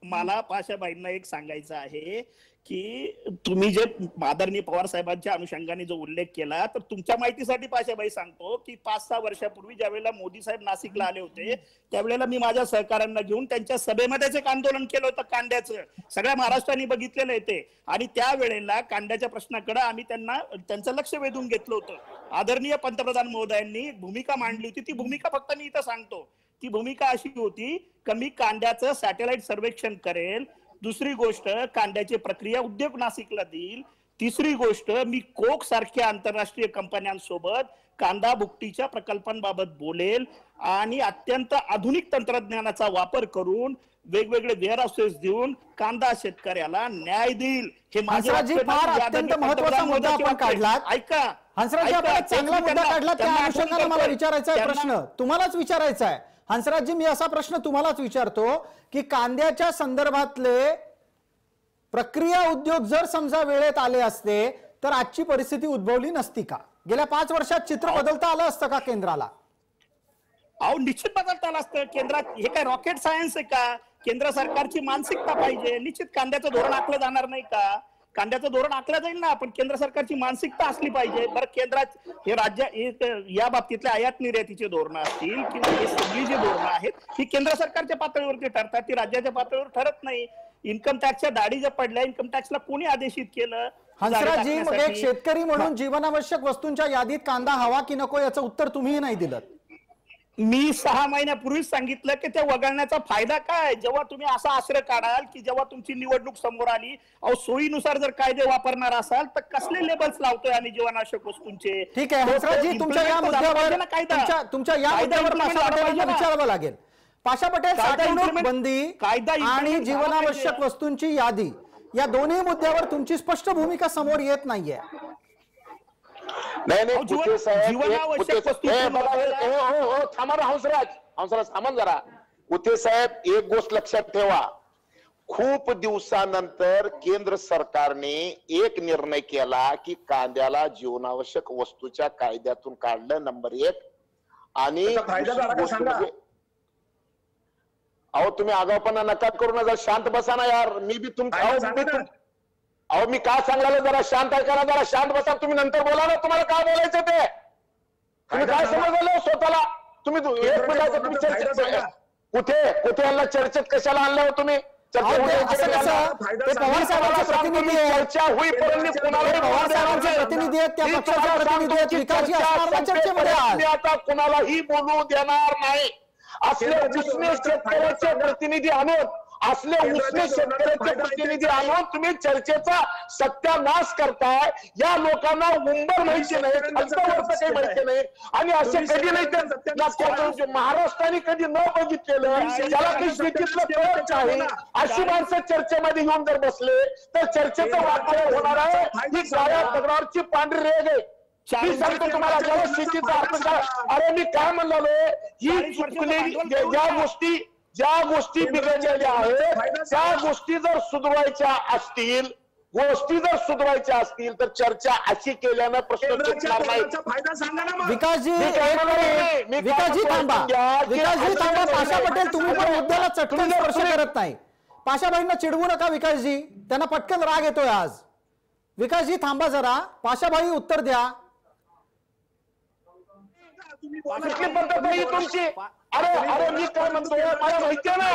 मला पाशाबाईंना एक सांगायचं आहे की तुम्ही जे आदरणीय पवार साहेबांच्या अनुषंगाने जो उल्लेख केला, तर तुमच्या माहितीसाठी पाशाबाई सांगतो की 5-6 वर्षापूर्वी ज्या वेळेला मोदी साहेब नाशिकला आले होते त्यावेळेला मी माझ्या सहकाऱ्यांना घेऊन त्यांच्या सभेमध्येच एक आंदोलन केलं होतं कांद्याचं. सगळ्या महाराष्ट्राने बघितलेलं आहे ते. आणि त्यावेळेला कांद्याच्या प्रश्नाकडे आम्ही त्यांचं लक्ष वेधून घेतलं होतं. आदरणीय पंतप्रधान महोदयांनी भूमिका मांडली होती. ती भूमिका फक्त मी इथं सांगतो. ती भूमिका अशी होती की मी कांद्याचं सॅटेलाइट सर्वेक्षण करेल, दुसरी गोष्ट कांद्याची प्रक्रिया उद्योग नाशिकला देईल, तिसरी गोष्ट मी कोक सारख्या आंतरराष्ट्रीय कंपन्यांसोबत कांदा भुकटीच्या प्रकल्पांबाबत बोलेल आणि अत्यंत आधुनिक तंत्रज्ञानाचा वापर करून वेगवेगळे वेअर हाऊसेस देऊन कांदा शेतकऱ्याला न्याय देईल. हे हंसराजी फार अत्यंत महत्त्वाचा मुद्दा आपण काढला. ऐका हंसराजी, आपण चांगला मुद्दा काढला. त्या अनुषंगाने मला विचारायचा आहे प्रश्न, तुम्हालाच विचारायचा आहे. हंसराजी, मी असा प्रश्न तुम्हालाच विचारतो की कांद्याच्या संदर्भातले प्रक्रिया उद्योग जर समजा वेळेत आले असते तर आजची परिस्थिती उद्भवली नसती का? गेल्या 5 वर्षात चित्र बदलता आलं असतं का केंद्राला? अहो, निश्चित बदलता आलं असतं. केंद्रात हे काय रॉकेट सायन्स आहे का? केंद्र सरकारची मानसिकता पाहिजे. निश्चित कांद्याचं धोरण आखलं जाणार नाही का? कांद्याचं धोरण आखलं जाईल ना, पण केंद्र सरकारची मानसिकता असली पाहिजे. बरं, केंद्रात हे राज्य या बाबतीतल्या आयात निर्यातीचे धोरण असतील किंवा हे सगळी जी धोरणं आहेत ही केंद्र सरकारच्या पातळीवरती ठरतात, ती राज्याच्या पातळीवर ठरत नाही. इन्कम टॅक्सच्या दाढी ज्या पडल्या, इन्कम टॅक्सला कोणी आदेशित केलं? हंसराजी, मग एक शेतकरी म्हणून जीवनावश्यक वस्तूंच्या यादीत कांदा हवा की नको याचं उत्तर तुम्हीही नाही दिलं. मी 6 महिन्यापूर्वीच सांगितलं की त्या वगळण्याचा फायदा काय? जेव्हा तुम्ही असा आश्रय काढाल की जेव्हा तुमची निवडणूक समोर आली, अहो सोयीनुसार जर कायदे वापरणार असाल तर कसले लेबल्स लावतोय आम्ही जीवनावश्यक वस्तूंचे? ठीक आहे हंसराजी, तुमच्या या मुद्द्यावर पाशा पटेलांना विचारावं लागेल. पाशा पटेल, साठवणूक बंदी आणि जीवनावश्यक वस्तूंची यादी या दोन्ही मुद्द्यावर तुमची स्पष्ट भूमिका समोर येत नाहीये. नाही कुठे साहेब, थांबा हंसराज थांबा जरा. कुठे साहेब, एक गोष्ट लक्षात ठेवा, खूप दिवसानंतर केंद्र सरकारने एक निर्णय केला की कांद्याला जीवनावश्यक वस्तूच्या कायद्यातून काढलं, नंबर 1. आणि अहो तुम्ही आगाऊपणा नका करू ना, जरा शांत बसा ना यार. मी काय सांगायला, जरा शांत ऐका ना, जरा शांत बसा. तुम्ही नंतर बोला ना, तुम्हाला काय बोलायचं ते. तुम्ही काय समजलं स्वतःला? तुम्ही एक मिनिटाचं तुम्ही चर्चेत कुठे यांना चर्चेत कशाला आणलं हो तुम्ही? पवार साहेबांचे प्रतिनिधी आहेत, चर्चा होईपर्यंत पवार साहेबांचे प्रतिनिधी आहेत, त्या पक्षाचे प्रतिनिधी आहेत, विकासजी असणार चर्चेमध्ये. आता कुणालाही बोलू देणार नाही. असले उसने शेतकऱ्याचे प्रतिनिधी आणून तुम्ही चर्चेचा सत्यानाश करताय. या लोकांना मुंबई माहिती नाही, काही माहिती नाही. आणि असे कधी नाही, महाराष्ट्राने कधी न बघितलेलं, त्याला काही शेतीतलं कळत आहे, अशी माणसं चर्चेमध्ये येऊन जर बसले तर चर्चेचं वातावरण होणार आहे. ही काळ्या दगडावरची पांढरी रेग आहे. मी सांगतो तुम्हाला, जेव्हा शेतीचा अर्थ, अरे मी काय म्हणालो, ही चुकलेली ज्या गोष्टी बिघडलेल्या आहेत त्या गोष्टी जर सुधारायच्या असतील तर चर्चा अशी केल्यानं प्रश्न सुटणार नाही. विकासजी थांबा. पाशा पटेल, तुम्ही पण मुद्द्याला चटकन स्पर्श करत नाही. पाशाबाईंना चिडवू नका विकासजी, त्यांना पटकन राग येतोय आज. विकासजी थांबा जरा, पाशाबाई उत्तर द्या. कुठली पद्धत आहे तुमची? अरे मी काय म्हणतो, मला माहितीये ना,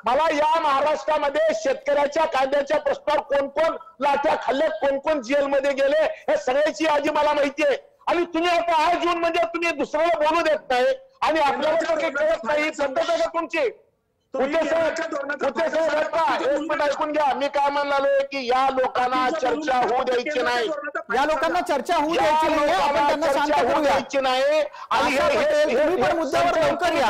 मला या महाराष्ट्रामध्ये शेतकऱ्याच्या कांद्याच्या प्रश्नावर कोण कोण लाट्या खाल्ल्या, कोण कोण जेलमध्ये गेले, हे सगळ्याची यादी मला माहितीये. आणि तुम्ही आता आज येऊन म्हणजे तुम्ही दुसऱ्याला बोलू देत नाही आणि आपल्याला तर काही कळत नाही. पद्धत आहे का तुमची? ऐकून घ्या, मी काय म्हणालो की या लोकांना चर्चा होऊ द्यायची नाही. या लोकांना चर्चा होऊ द्यायची नाही, आपण त्यांना शांत करूया नाही. आणि तुम्ही पण मुद्द्यावर लवकर या.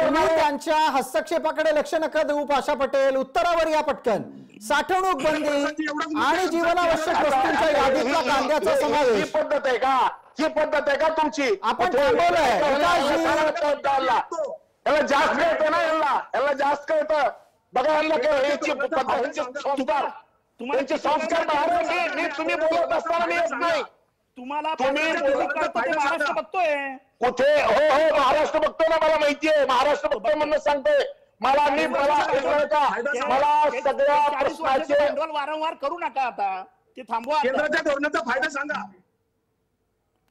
तुम्ही त्यांच्या हस्तक्षेपाकडे लक्ष नका देऊ. पाशा पटेल, उत्तरावर या पटकन. साठवणूक बंदी आणि जीवनावश्यक वस्तूंच्या यादीतला कांद्याचा समावेश. ही पद्धत आहे का तुमची? आपण थांबवलंय. याला जास्त कळतं ना, याला जास्त कळतं. बघा यांना संस्कार तुम्ही बोलत असताना मी येत नाही. तुम्ही महाराष्ट्र बघतोय. कुठे? हो महाराष्ट्र बघतोय ना, मला माहितीये महाराष्ट्र बघतोय म्हणून सांगतोय. मला सगळ्या प्रश्नाचे भांडवल वारंवार करू नका, आता ते थांबवा. केंद्राच्या धोरणाचा फायदा सांगा.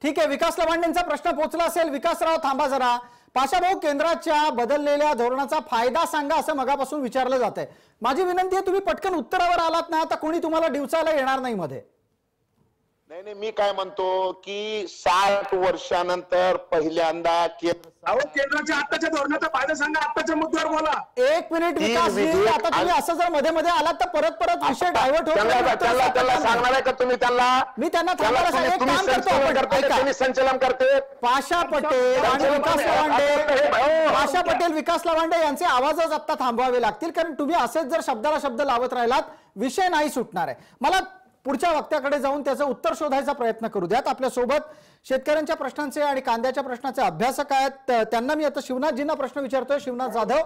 ठीक आहे, विकास लवांडेंचा प्रश्न पोहोचला असेल. विकासराव थांबा जरा. पाशाभाऊ, केंद्राच्या बदललेल्या धोरणाचा फायदा सांगा असं मगापासून विचारलं जात आहे. माझी विनंती आहे तुम्ही पटकन उत्तरावर आलात ना, आता कोणी तुम्हाला डिवचायला येणार नाही मध्ये. नाही, मी काय म्हणतो की 60 वर्षानंतर पहिल्यांदा केंद्राच्या आताच्या धोरणाचा फायदा सांगा, आताच्या मुद्द्यावर बोला. एक मिनिट विकासजी, आता तुम्ही असं जर मध्ये मध्ये आलात तर परत विषय डायव्हर्ट होतो. त्यांना सांगणार आहे का तुम्ही? मी त्यांना थांबायला सांगितलं. काम करतो आपण. संचलन करते पाशा पटेल आणि विकास लवांडे, पाशा पटेल विकास लवांडे यांचे आवाजच आता थांबवावे लागतील, कारण तुम्ही असेच जर शब्दाला शब्द लावत राहिलात विषय नाही सुटणार आहे. मला पुढच्या वक्त्याकडे जाऊन त्याचं उत्तर शोधायचा प्रयत्न करू द्यात. आपल्या सोबत शेतकऱ्यांच्या प्रश्नांचे आणि कांद्याच्या प्रश्नाचे अभ्यासक आहेत. त्यांना मी आता शिवनाथजींना प्रश्न विचारतोय. शिवनाथ जाधव,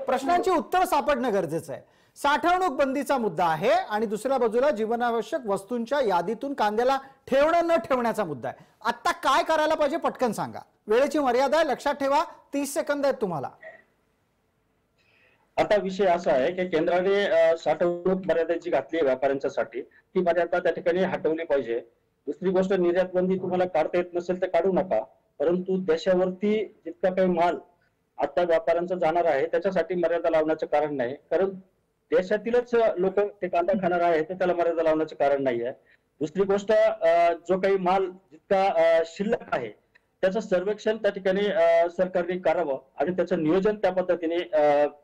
प्रश्नांची उत्तर सापडणं गरजेचं आहे. साठवणूक बंदीचा मुद्दा आहे आणि दुसऱ्या बाजूला जीवनावश्यक वस्तूंच्या यादीतून कांद्याला ठेवणं न ठेवण्याचा मुद्दा आहे. आता काय करायला पाहिजे पटकन सांगा. वेळेची मर्यादा आहे, लक्षात ठेवा. 30 सेकंद आहेत तुम्हाला. आता विषय असा आहे की केंद्राने साठवणूक मर्यादा जी घातली व्यापाऱ्यांच्यासाठी ती मर्यादा त्या ठिकाणी हटवली पाहिजे. दुसरी गोष्ट, निर्यात बंदी तुम्हाला काढता येत नसेल तर काढू नका, परंतु देशावरती जितका काही माल आता व्यापाऱ्यांचा जाणार आहे त्याच्यासाठी मर्यादा लावण्याचं कारण नाही, कारण देशातीलच लोक ते कांदा खाणार आहे तर त्याला मर्यादा लावण्याचं कारण नाही आहे. दुसरी गोष्ट, जो काही माल जितका शिल्लक आहे त्याचं सर्वेक्षण त्या ठिकाणी सरकारने करावं आणि त्याचं नियोजन त्या पद्धतीने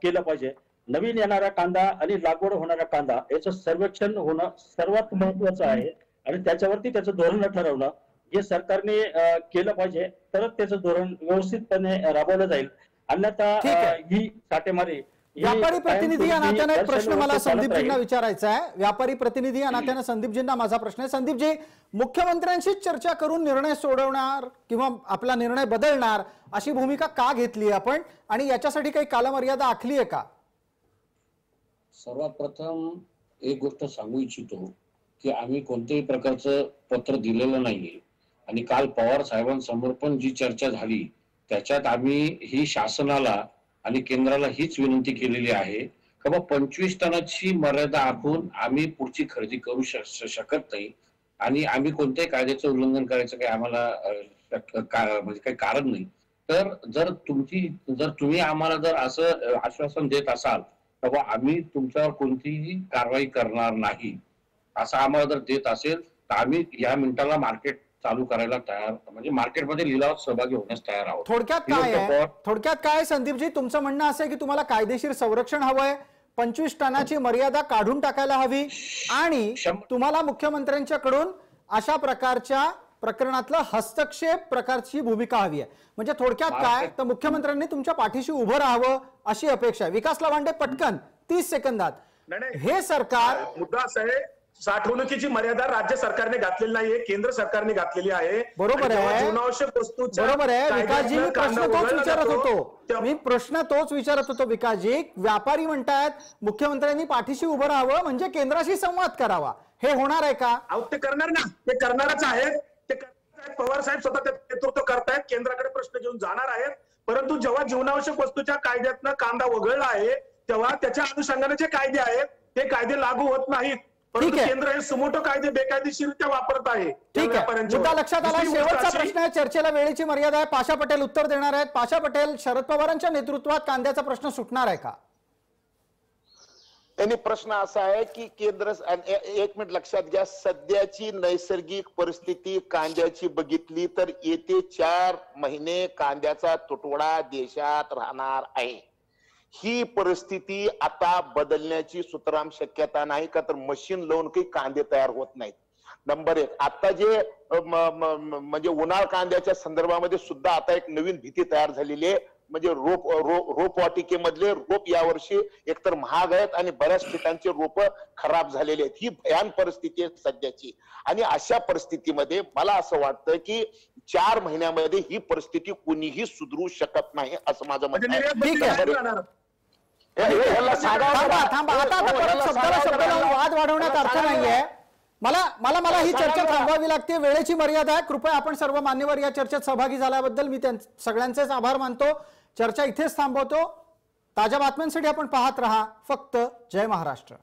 केलं पाहिजे. नवीन येणारा कांदा आणि लागवड होणारा कांदा याचं सर्वेक्षण होणं सर्वात महत्वाचं आहे आणि त्याच्यावरती त्याचं धोरण ठरवणं हे सरकारने केलं पाहिजे, तरच त्याचं धोरण व्यवस्थितपणे राबवलं जाईल. अन्यथा ही साठेमारी. व्यापारी प्रतिनिधी या नात्याने प्रश्न मला संदीपजींना विचारायचा आहे. व्यापारी प्रतिनिधी या नात्याने संदीपजींना माझा प्रश्न आहे. संदीपजी, मुख्यमंत्र्यांशी चर्चा करून निर्णय सोडवणार किंवा आपला निर्णय बदलणार अशी भूमिका का घेतली आपण आणि याच्यासाठी काही कालमर्यादा आखली आहे का? सर्वात प्रथम एक गोष्ट सांगू इच्छितो की आम्ही कोणत्याही प्रकारचं पत्र दिलेलं नाहीये आणि काल पवार साहेबांसमोर पण जी चर्चा झाली त्याच्यात आम्ही ही शासनाला आणि केंद्राला हीच विनंती केलेली आहे की बाबा 25 टनाची मर्यादा आखून आम्ही पुढची खरेदी करू शकत नाही आणि आम्ही कोणत्याही कायद्याचं उल्लंघन करायचं काही आम्हाला म्हणजे काही कारण नाही. तर जर तुम्ही आम्हाला जर असं आश्वासन देत असाल तर आम्ही तुमच्यावर कोणतीही कारवाई करणार नाही असं आम्हाला जर देत असेल तर आम्ही या मिनिटाला मार्केट चालू करायला तयार, म्हणजे मार्केटमध्ये लिलावात सहभागी होण्यास तयार आहोत. थोडक्यात काय संदीपजी, तुमचं म्हणणं असं आहे की तुम्हाला कायदेशीर संरक्षण हवंय, 25 टनाची मर्यादा काढून टाकायला हवी आणि तुम्हाला मुख्यमंत्र्यांच्याकडून अशा प्रकारच्या प्रकरणातलं हस्तक्षेप प्रकारची भूमिका हवी आहे. म्हणजे थोडक्यात काय, तर मुख्यमंत्र्यांनी तुमच्या पाठीशी उभं राहावं अशी अपेक्षा आहे. विकास लवांडे, पटकन 30 सेकंदात. हे सरकार, मुद्दा असा आहे, साठवणुकीची मर्यादा राज्य सरकारने घातलेली नाहीये, केंद्र सरकारने घातलेली आहे. बरोबर आहे, जीवनावश्यक वस्तू. बरोबर आहे विकासजी, मी प्रश्न तोच विचारत होतो. विकासजी, व्यापारी म्हणतात मुख्यमंत्र्यांनी पाठीशी उभं राहावं म्हणजे केंद्राशी संवाद करावा, हे होणार आहे का? ते करणार ना, ते करणारच आहेत. ते पवार साहेब स्वतः नेतृत्व करतायत, केंद्राकडे प्रश्न घेऊन जाणार आहेत. परंतु जेव्हा जीवनावश्यक वस्तूच्या कायद्यातनं कांदा वगळला आहे तेव्हा त्याच्या अनुषंगाने जे कायदे आहेत ते कायदे लागू होत नाहीत. केंद्र हे सुमोटो कायदे बेकायदेशीररित्या वापरत आहे. ठीक आहे, मुद्दा लक्षात आला. शेवटचा प्रश्न आहे, चर्चेला वेळेची मर्यादा आहे. पाशा पटेल उत्तर देणार आहेत. पाशा पटेल, शरद पवारांच्या नेतृत्वात कांद्याचा प्रश्न सुटणार आहे का? त्यांनी प्रश्न असा आहे की केंद्र, एक मिनिट लक्षात घ्या, सध्याची नैसर्गिक परिस्थिती कांद्याची बघितली तर येते 4 महिने कांद्याचा तुटवडा देशात राहणार आहे. ही परिस्थिती आता बदलण्याची सुतराम शक्यता नाही का, तर मशीन लावून काही कांदे तयार होत नाहीत. नंबर 1, आता जे म्हणजे उन्हाळ कांद्याच्या संदर्भामध्ये सुद्धा आता एक नवीन भीती तयार झालेली आहे. म्हणजे रोपवाटिकेमधले रोप यावर्षी एकतर महाग आहेत आणि बऱ्याच ठिकाणचे रोप खराब झालेले आहेत. ही भयान परिस्थिती आहे सध्याची. आणि अशा परिस्थितीमध्ये मला असं वाटतं की 4 महिन्यामध्ये ही परिस्थिती कोणीही सुधरू शकत नाही असं माझं मत आहे. वाद वाढवण्यात अर्थ नाहीये. मला ही चर्चा थांबवावी लागते. वेळेची मर्यादा आहे. कृपया आपण सर्व मान्यवर या चर्चेत सहभागी झाल्याबद्दल मी सगळ्यांचेच आभार मानतो. चर्चा इथेच थांबवतो. ताज्या बातम्यांसाठी आपण पाहत रहा फक्त जय महाराष्ट्र.